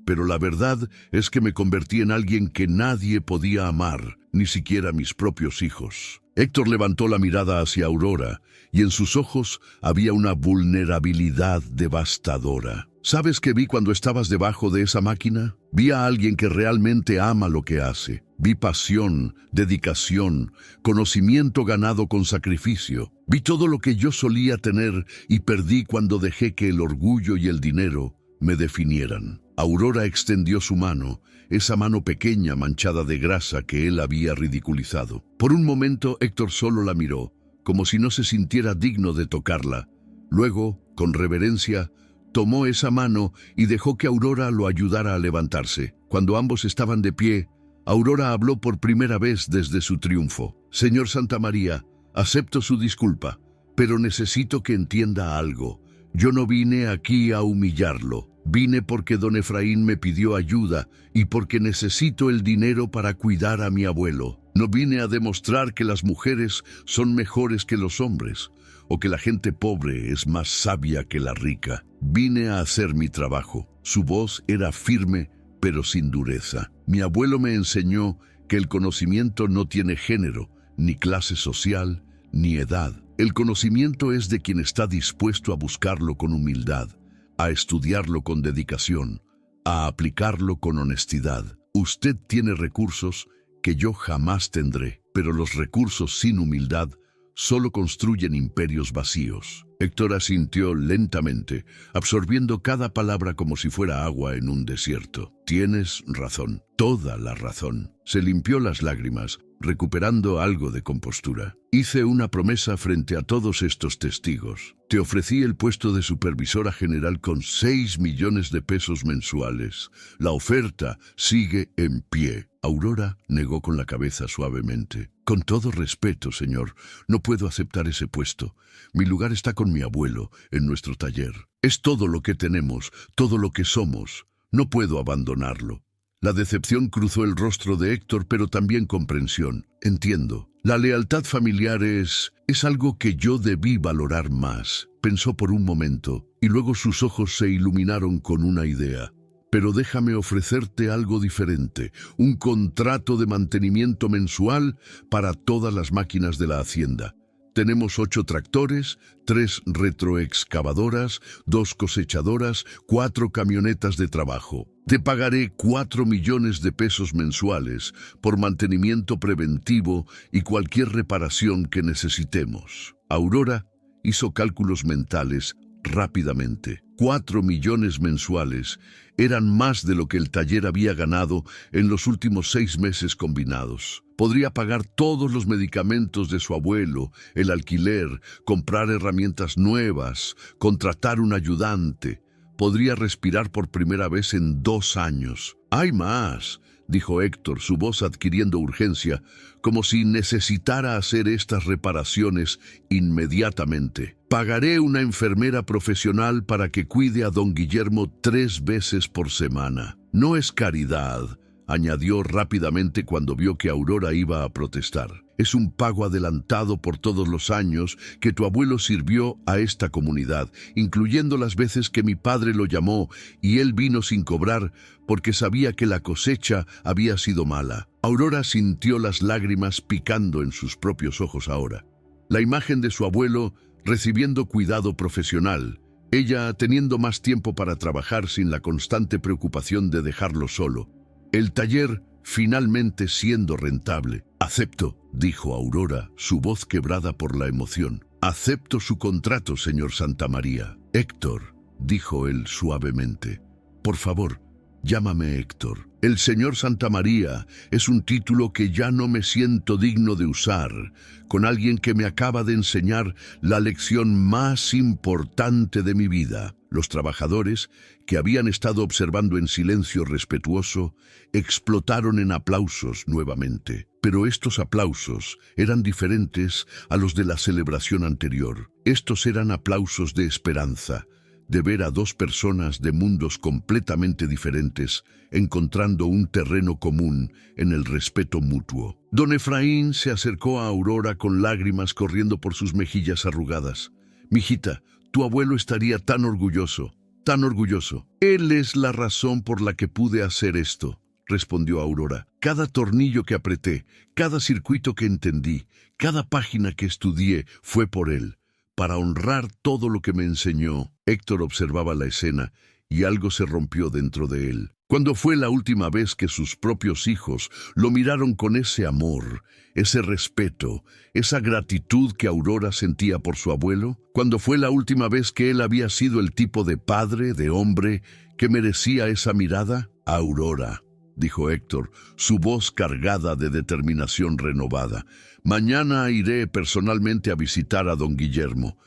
Pero la verdad es que me convertí en alguien que nadie podía amar, ni siquiera mis propios hijos. Héctor levantó la mirada hacia Aurora, y en sus ojos había una vulnerabilidad devastadora. ¿Sabes qué vi cuando estabas debajo de esa máquina? Vi a alguien que realmente ama lo que hace. Vi pasión, dedicación, conocimiento ganado con sacrificio. Vi todo lo que yo solía tener y perdí cuando dejé que el orgullo y el dinero me definieran. Aurora extendió su mano, esa mano pequeña manchada de grasa que él había ridiculizado. Por un momento Héctor solo la miró, como si no se sintiera digno de tocarla. Luego, con reverencia, tomó esa mano y dejó que Aurora lo ayudara a levantarse. Cuando ambos estaban de pie, Aurora habló por primera vez desde su triunfo. Señor Santamaría, acepto su disculpa, pero necesito que entienda algo. Yo no vine aquí a humillarlo. Vine porque don Efraín me pidió ayuda y porque necesito el dinero para cuidar a mi abuelo. No vine a demostrar que las mujeres son mejores que los hombres o que la gente pobre es más sabia que la rica. Vine a hacer mi trabajo. Su voz era firme, pero sin dureza. Mi abuelo me enseñó que el conocimiento no tiene género, ni clase social, ni edad. El conocimiento es de quien está dispuesto a buscarlo con humildad, a estudiarlo con dedicación, a aplicarlo con honestidad. Usted tiene recursos que yo jamás tendré, pero los recursos sin humildad solo construyen imperios vacíos. Héctor asintió lentamente, absorbiendo cada palabra como si fuera agua en un desierto. Tienes razón, toda la razón. Se limpió las lágrimas, recuperando algo de compostura. Hice una promesa frente a todos estos testigos. Te ofrecí el puesto de supervisora general con 6 millones de pesos mensuales. La oferta sigue en pie. Aurora negó con la cabeza suavemente. Con todo respeto, señor, no puedo aceptar ese puesto. Mi lugar está con mi abuelo, en nuestro taller. Es todo lo que tenemos, todo lo que somos. No puedo abandonarlo. La decepción cruzó el rostro de Héctor, pero también comprensión. Entiendo. La lealtad familiar es algo que yo debí valorar más. Pensó por un momento, y luego sus ojos se iluminaron con una idea. Pero déjame ofrecerte algo diferente, un contrato de mantenimiento mensual para todas las máquinas de la hacienda. Tenemos 8 tractores, 3 retroexcavadoras, 2 cosechadoras, 4 camionetas de trabajo. Te pagaré 4 millones de pesos mensuales por mantenimiento preventivo y cualquier reparación que necesitemos. Aurora hizo cálculos mentales rápidamente. 4 millones mensuales eran más de lo que el taller había ganado en los últimos 6 meses combinados. Podría pagar todos los medicamentos de su abuelo, el alquiler, comprar herramientas nuevas, contratar un ayudante. Podría respirar por primera vez en 2 años. ¡Hay más!, dijo Héctor, su voz adquiriendo urgencia, como si necesitara hacer estas reparaciones inmediatamente. Pagaré una enfermera profesional para que cuide a don Guillermo 3 veces por semana. No es caridad, añadió rápidamente cuando vio que Aurora iba a protestar. Es un pago adelantado por todos los años que tu abuelo sirvió a esta comunidad, incluyendo las veces que mi padre lo llamó y él vino sin cobrar porque sabía que la cosecha había sido mala. Aurora sintió las lágrimas picando en sus propios ojos ahora. La imagen de su abuelo recibiendo cuidado profesional, ella teniendo más tiempo para trabajar sin la constante preocupación de dejarlo solo. El taller finalmente siendo rentable. Acepto, dijo Aurora, su voz quebrada por la emoción. Acepto su contrato, señor Santamaría. Héctor, dijo él suavemente. Por favor, llámame Héctor. El señor Santamaría es un título que ya no me siento digno de usar, con alguien que me acaba de enseñar la lección más importante de mi vida. Los trabajadores, que habían estado observando en silencio respetuoso, explotaron en aplausos nuevamente. Pero estos aplausos eran diferentes a los de la celebración anterior. Estos eran aplausos de esperanza, de ver a dos personas de mundos completamente diferentes, encontrando un terreno común en el respeto mutuo. Don Efraín se acercó a Aurora con lágrimas corriendo por sus mejillas arrugadas. «Mijita, tu abuelo estaría tan orgulloso, tan orgulloso. Él es la razón por la que pude hacer esto», respondió Aurora. «Cada tornillo que apreté, cada circuito que entendí, cada página que estudié fue por él, para honrar todo lo que me enseñó». Héctor observaba la escena y algo se rompió dentro de él. ¿Cuándo fue la última vez que sus propios hijos lo miraron con ese amor, ese respeto, esa gratitud que Aurora sentía por su abuelo? ¿Cuándo fue la última vez que él había sido el tipo de padre, de hombre, que merecía esa mirada? «Aurora», dijo Héctor, su voz cargada de determinación renovada, «mañana iré personalmente a visitar a don Guillermo.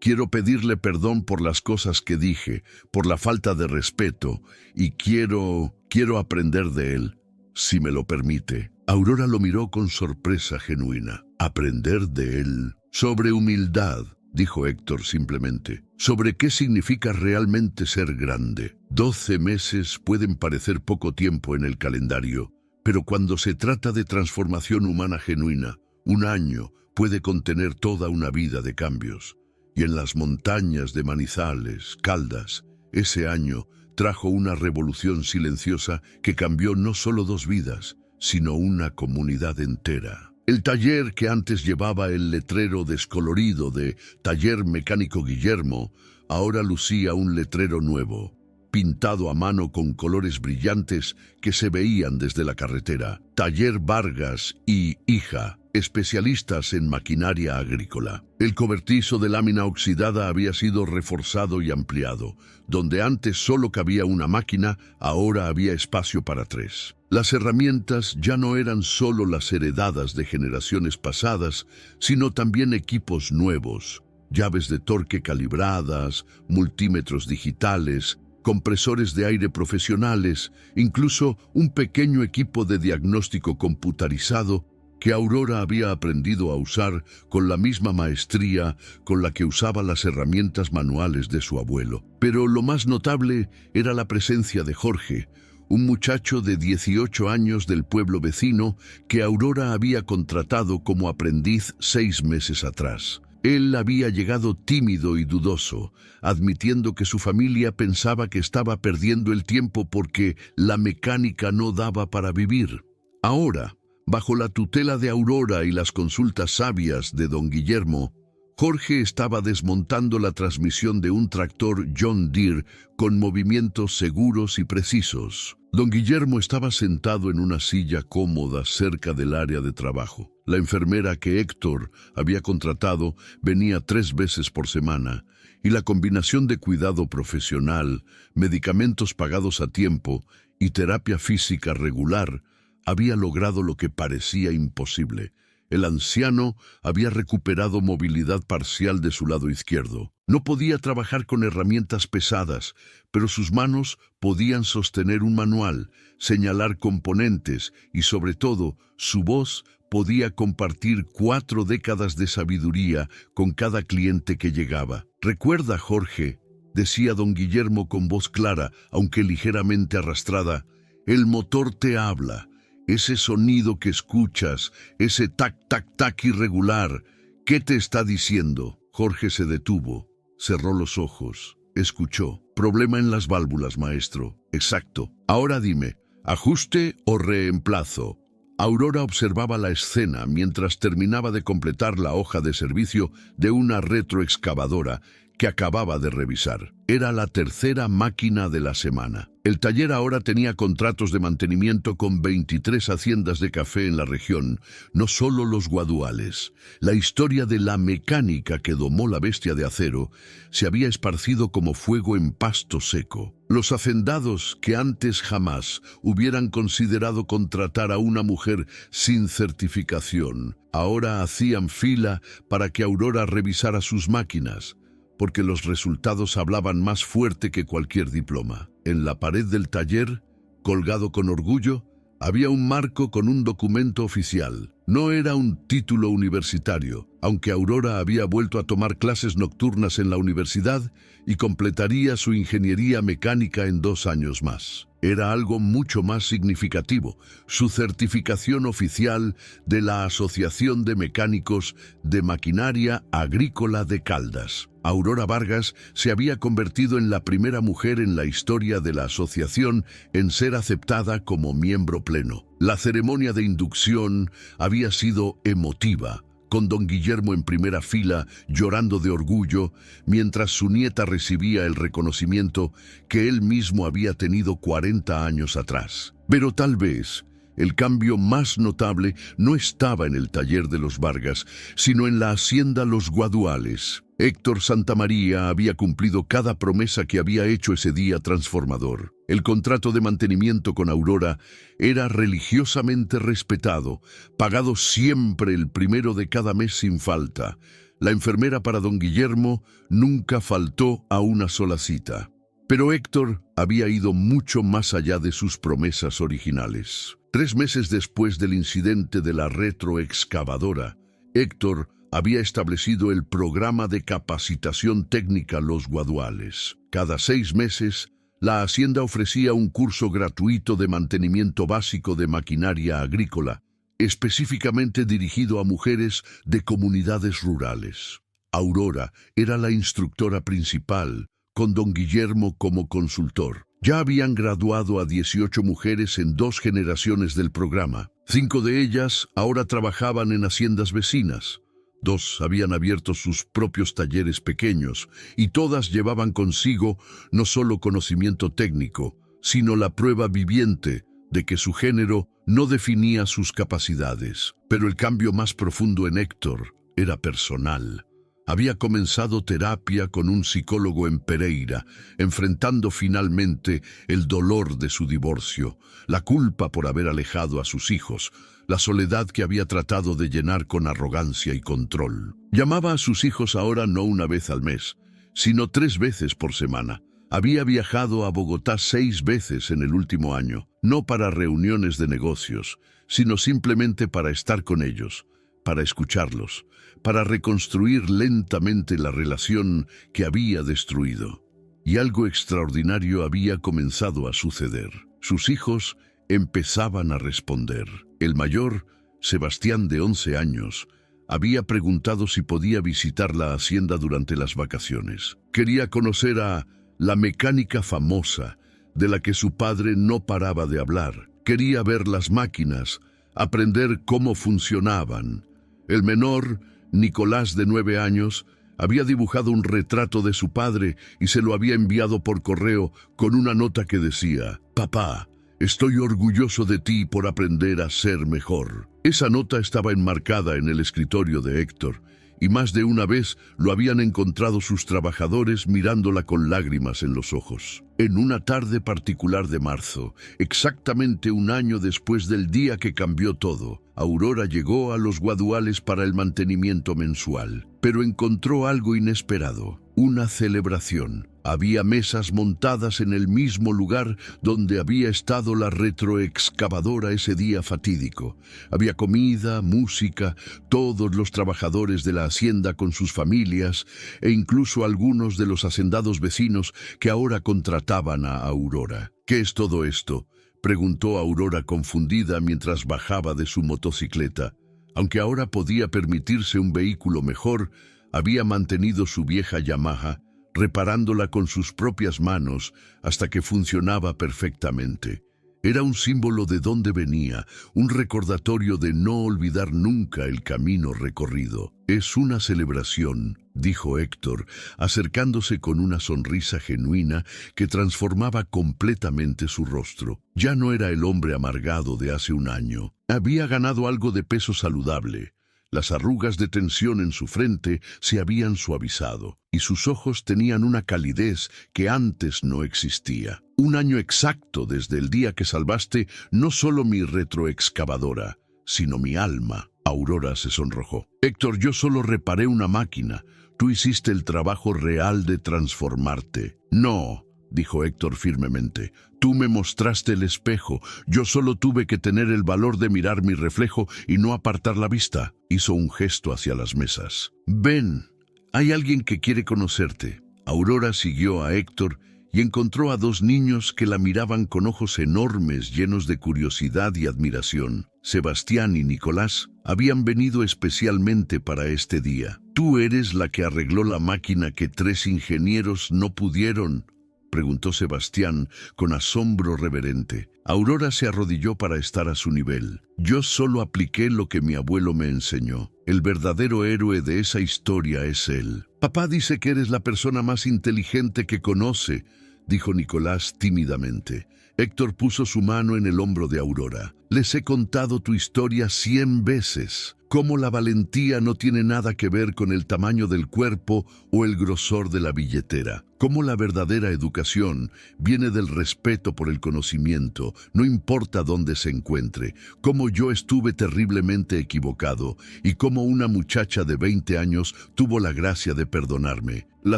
Quiero pedirle perdón por las cosas que dije, por la falta de respeto, y quiero aprender de él, si me lo permite». Aurora lo miró con sorpresa genuina. «¿Aprender de él?» «Sobre humildad», dijo Héctor simplemente. «Sobre qué significa realmente ser grande. 12 meses pueden parecer poco tiempo en el calendario, pero cuando se trata de transformación humana genuina, un año puede contener toda una vida de cambios. Y en las montañas de Manizales, Caldas, ese año trajo una revolución silenciosa que cambió no solo 2 vidas, sino una comunidad entera. El taller que antes llevaba el letrero descolorido de Taller Mecánico Guillermo, ahora lucía un letrero nuevo, pintado a mano con colores brillantes que se veían desde la carretera. Taller Vargas y Hija, especialistas en maquinaria agrícola. El cobertizo de lámina oxidada había sido reforzado y ampliado. Donde antes solo cabía una máquina, ahora había espacio para 3. Las herramientas ya no eran solo las heredadas de generaciones pasadas, sino también equipos nuevos, llaves de torque calibradas, multímetros digitales, compresores de aire profesionales, incluso un pequeño equipo de diagnóstico computarizado que Aurora había aprendido a usar con la misma maestría con la que usaba las herramientas manuales de su abuelo. Pero lo más notable era la presencia de Jorge, un muchacho de 18 años del pueblo vecino que Aurora había contratado como aprendiz 6 meses atrás. Él había llegado tímido y dudoso, admitiendo que su familia pensaba que estaba perdiendo el tiempo porque la mecánica no daba para vivir. Ahora, bajo la tutela de Aurora y las consultas sabias de don Guillermo, Jorge estaba desmontando la transmisión de un tractor John Deere con movimientos seguros y precisos. Don Guillermo estaba sentado en una silla cómoda cerca del área de trabajo. La enfermera que Héctor había contratado venía 3 veces por semana, y la combinación de cuidado profesional, medicamentos pagados a tiempo y terapia física regular había logrado lo que parecía imposible. El anciano había recuperado movilidad parcial de su lado izquierdo. No podía trabajar con herramientas pesadas, pero sus manos podían sostener un manual, señalar componentes y, sobre todo, su voz podía compartir 4 décadas de sabiduría con cada cliente que llegaba. «Recuerda, Jorge», decía don Guillermo con voz clara, aunque ligeramente arrastrada, «el motor te habla. Ese sonido que escuchas, ese tac-tac-tac irregular, ¿qué te está diciendo?». Jorge se detuvo, cerró los ojos, escuchó. «Problema en las válvulas, maestro». «Exacto. Ahora dime, ¿ajuste o reemplazo?». Aurora observaba la escena mientras terminaba de completar la hoja de servicio de una retroexcavadora que acababa de revisar. Era la 3ª máquina de la semana. El taller ahora tenía contratos de mantenimiento con 23 haciendas de café en la región, no solo los guaduales. La historia de la mecánica que domó la bestia de acero se había esparcido como fuego en pasto seco. Los hacendados que antes jamás hubieran considerado contratar a una mujer sin certificación, ahora hacían fila para que Aurora revisara sus máquinas, porque los resultados hablaban más fuerte que cualquier diploma. En la pared del taller, colgado con orgullo, había un marco con un documento oficial. No era un título universitario, aunque Aurora había vuelto a tomar clases nocturnas en la universidad y completaría su ingeniería mecánica en 2 años más. Era algo mucho más significativo, su certificación oficial de la Asociación de Mecánicos de Maquinaria Agrícola de Caldas. Aurora Vargas se había convertido en la primera mujer en la historia de la asociación en ser aceptada como miembro pleno. La ceremonia de inducción había sido emotiva, con don Guillermo en primera fila llorando de orgullo, mientras su nieta recibía el reconocimiento que él mismo había tenido 40 años atrás. Pero tal vez el cambio más notable no estaba en el taller de los Vargas, sino en la hacienda Los Guaduales. Héctor Santamaría había cumplido cada promesa que había hecho ese día transformador. El contrato de mantenimiento con Aurora era religiosamente respetado, pagado siempre el 1 de cada mes sin falta. La enfermera para don Guillermo nunca faltó a una sola cita. Pero Héctor había ido mucho más allá de sus promesas originales. 3 meses después del incidente de la retroexcavadora, Héctor había establecido el programa de capacitación técnica Los Guaduales. Cada 6 meses, la hacienda ofrecía un curso gratuito de mantenimiento básico de maquinaria agrícola, específicamente dirigido a mujeres de comunidades rurales. Aurora era la instructora principal, con don Guillermo como consultor. Ya habían graduado a 18 mujeres en 2 generaciones del programa. 5 de ellas ahora trabajaban en haciendas vecinas. 2 habían abierto sus propios talleres pequeños y todas llevaban consigo no solo conocimiento técnico, sino la prueba viviente de que su género no definía sus capacidades. Pero el cambio más profundo en Héctor era personal. Había comenzado terapia con un psicólogo en Pereira, enfrentando finalmente el dolor de su divorcio, la culpa por haber alejado a sus hijos, la soledad que había tratado de llenar con arrogancia y control. Llamaba a sus hijos ahora no una vez al mes, sino 3 veces por semana. Había viajado a Bogotá 6 veces en el último año, no para reuniones de negocios, sino simplemente para estar con ellos, para escucharlos, para reconstruir lentamente la relación que había destruido. Y algo extraordinario había comenzado a suceder. Sus hijos empezaban a responder. El mayor, Sebastián, de 11 años, había preguntado si podía visitar la hacienda durante las vacaciones. Quería conocer a la mecánica famosa, de la que su padre no paraba de hablar. Quería ver las máquinas, aprender cómo funcionaban. El menor, Nicolás, de 9 años, había dibujado un retrato de su padre y se lo había enviado por correo con una nota que decía: «Papá, estoy orgulloso de ti por aprender a ser mejor». Esa nota estaba enmarcada en el escritorio de Héctor, y más de una vez lo habían encontrado sus trabajadores mirándola con lágrimas en los ojos. En una tarde particular de marzo, exactamente 1 año después del día que cambió todo, Aurora llegó a Los Guaduales para el mantenimiento mensual, pero encontró algo inesperado: una celebración. Había mesas montadas en el mismo lugar donde había estado la retroexcavadora ese día fatídico. Había comida, música, todos los trabajadores de la hacienda con sus familias e incluso algunos de los hacendados vecinos que ahora contrataban a Aurora. «¿Qué es todo esto?», preguntó Aurora confundida mientras bajaba de su motocicleta. Aunque ahora podía permitirse un vehículo mejor, había mantenido su vieja Yamaha, reparándola con sus propias manos hasta que funcionaba perfectamente. Era un símbolo de dónde venía, un recordatorio de no olvidar nunca el camino recorrido. «Es una celebración», dijo Héctor, acercándose con una sonrisa genuina que transformaba completamente su rostro. Ya no era el hombre amargado de hace 1 año. Había ganado algo de peso saludable. Las arrugas de tensión en su frente se habían suavizado y sus ojos tenían una calidez que antes no existía. 1 año exacto desde el día que salvaste no solo mi retroexcavadora, sino mi alma. Aurora se sonrojó. «Héctor, yo solo reparé una máquina. Tú hiciste el trabajo real de transformarte». «No, dijo Héctor firmemente. Tú me mostraste el espejo. Yo solo tuve que tener el valor de mirar mi reflejo y no apartar la vista. Hizo un gesto hacia las mesas. Ven, hay alguien que quiere conocerte. Aurora siguió a Héctor y encontró a dos niños que la miraban con ojos enormes llenos de curiosidad y admiración. Sebastián y Nicolás habían venido especialmente para este día. ¿Tú eres la que arregló la máquina que 3 ingenieros no pudieron?, preguntó Sebastián con asombro reverente. Aurora se arrodilló para estar a su nivel. Yo solo apliqué lo que mi abuelo me enseñó. El verdadero héroe de esa historia es él. Papá dice que eres la persona más inteligente que conoce, dijo Nicolás tímidamente. Héctor puso su mano en el hombro de Aurora. Les he contado tu historia 100 veces. Cómo la valentía no tiene nada que ver con el tamaño del cuerpo o el grosor de la billetera. Cómo la verdadera educación viene del respeto por el conocimiento, no importa dónde se encuentre. Cómo yo estuve terriblemente equivocado y cómo una muchacha de 20 años tuvo la gracia de perdonarme. La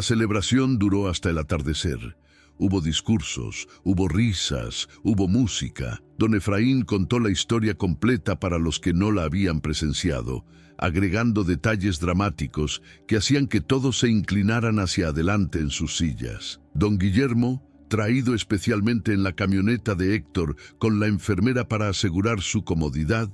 celebración duró hasta el atardecer. Hubo discursos, hubo risas, hubo música. Don Efraín contó la historia completa para los que no la habían presenciado, agregando detalles dramáticos que hacían que todos se inclinaran hacia adelante en sus sillas. Don Guillermo, traído especialmente en la camioneta de Héctor con la enfermera para asegurar su comodidad,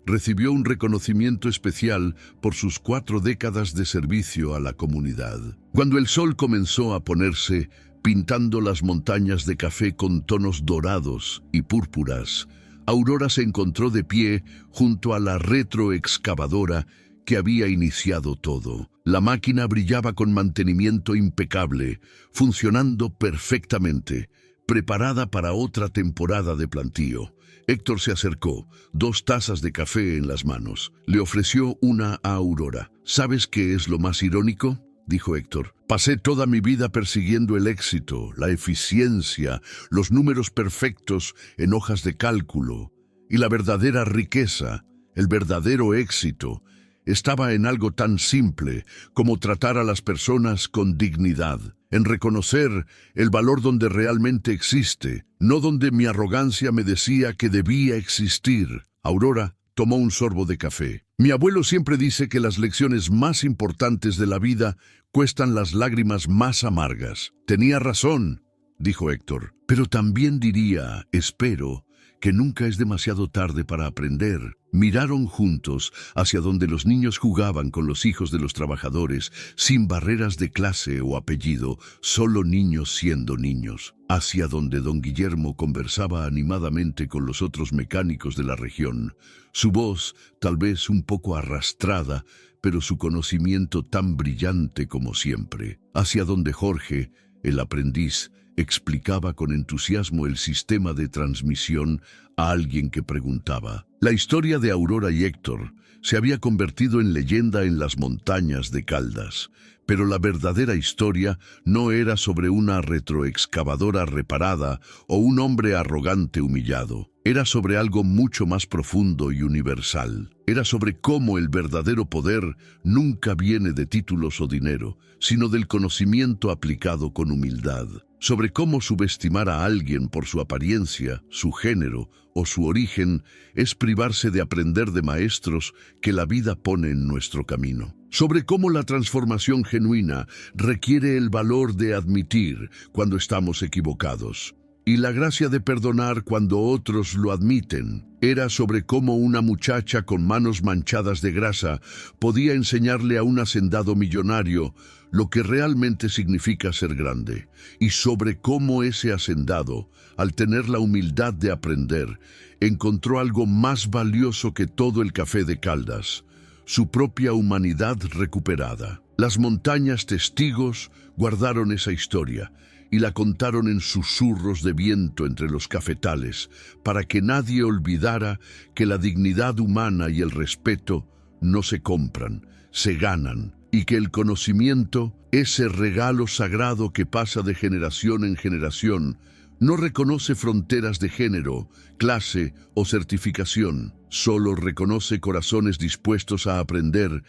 recibió un reconocimiento especial por sus 4 décadas de servicio a la comunidad. Cuando el sol comenzó a ponerse, pintando las montañas de café con tonos dorados y púrpuras, Aurora se encontró de pie junto a la retroexcavadora que había iniciado todo. La máquina brillaba con mantenimiento impecable, funcionando perfectamente, preparada para otra temporada de plantío. Héctor se acercó, 2 tazas de café en las manos. Le ofreció una a Aurora. ¿Sabes qué es lo más irónico?, dijo Héctor. Pasé toda mi vida persiguiendo el éxito, la eficiencia, los números perfectos en hojas de cálculo, y la verdadera riqueza, el verdadero éxito, estaba en algo tan simple como tratar a las personas con dignidad, en reconocer el valor donde realmente existe, no donde mi arrogancia me decía que debía existir. Aurora tomó un sorbo de café. Mi abuelo siempre dice que las lecciones más importantes de la vida cuestan las lágrimas más amargas. Tenía razón, dijo Héctor, pero también diría, espero, que nunca es demasiado tarde para aprender. Miraron juntos hacia donde los niños jugaban con los hijos de los trabajadores, sin barreras de clase o apellido, solo niños siendo niños. Hacia donde don Guillermo conversaba animadamente con los otros mecánicos de la región. Su voz, tal vez un poco arrastrada, pero su conocimiento tan brillante como siempre. Hacia donde Jorge, el aprendiz, explicaba con entusiasmo el sistema de transmisión a alguien que preguntaba. La historia de Aurora y Héctor se había convertido en leyenda en las montañas de Caldas, pero la verdadera historia no era sobre una retroexcavadora reparada o un hombre arrogante humillado. Era sobre algo mucho más profundo y universal. Era sobre cómo el verdadero poder nunca viene de títulos o dinero, sino del conocimiento aplicado con humildad. Sobre cómo subestimar a alguien por su apariencia, su género o su origen es privarse de aprender de maestros que la vida pone en nuestro camino. Sobre cómo la transformación genuina requiere el valor de admitir cuando estamos equivocados y la gracia de perdonar cuando otros lo admiten. Era sobre cómo una muchacha con manos manchadas de grasa podía enseñarle a un hacendado millonario lo que realmente significa ser grande, y sobre cómo ese hacendado, al tener la humildad de aprender, encontró algo más valioso que todo el café de Caldas, su propia humanidad recuperada. Las montañas testigos guardaron esa historia y la contaron en susurros de viento entre los cafetales, para que nadie olvidara que la dignidad humana y el respeto no se compran, se ganan, y que el conocimiento, ese regalo sagrado que pasa de generación en generación, no reconoce fronteras de género, clase o certificación, solo reconoce corazones dispuestos a aprender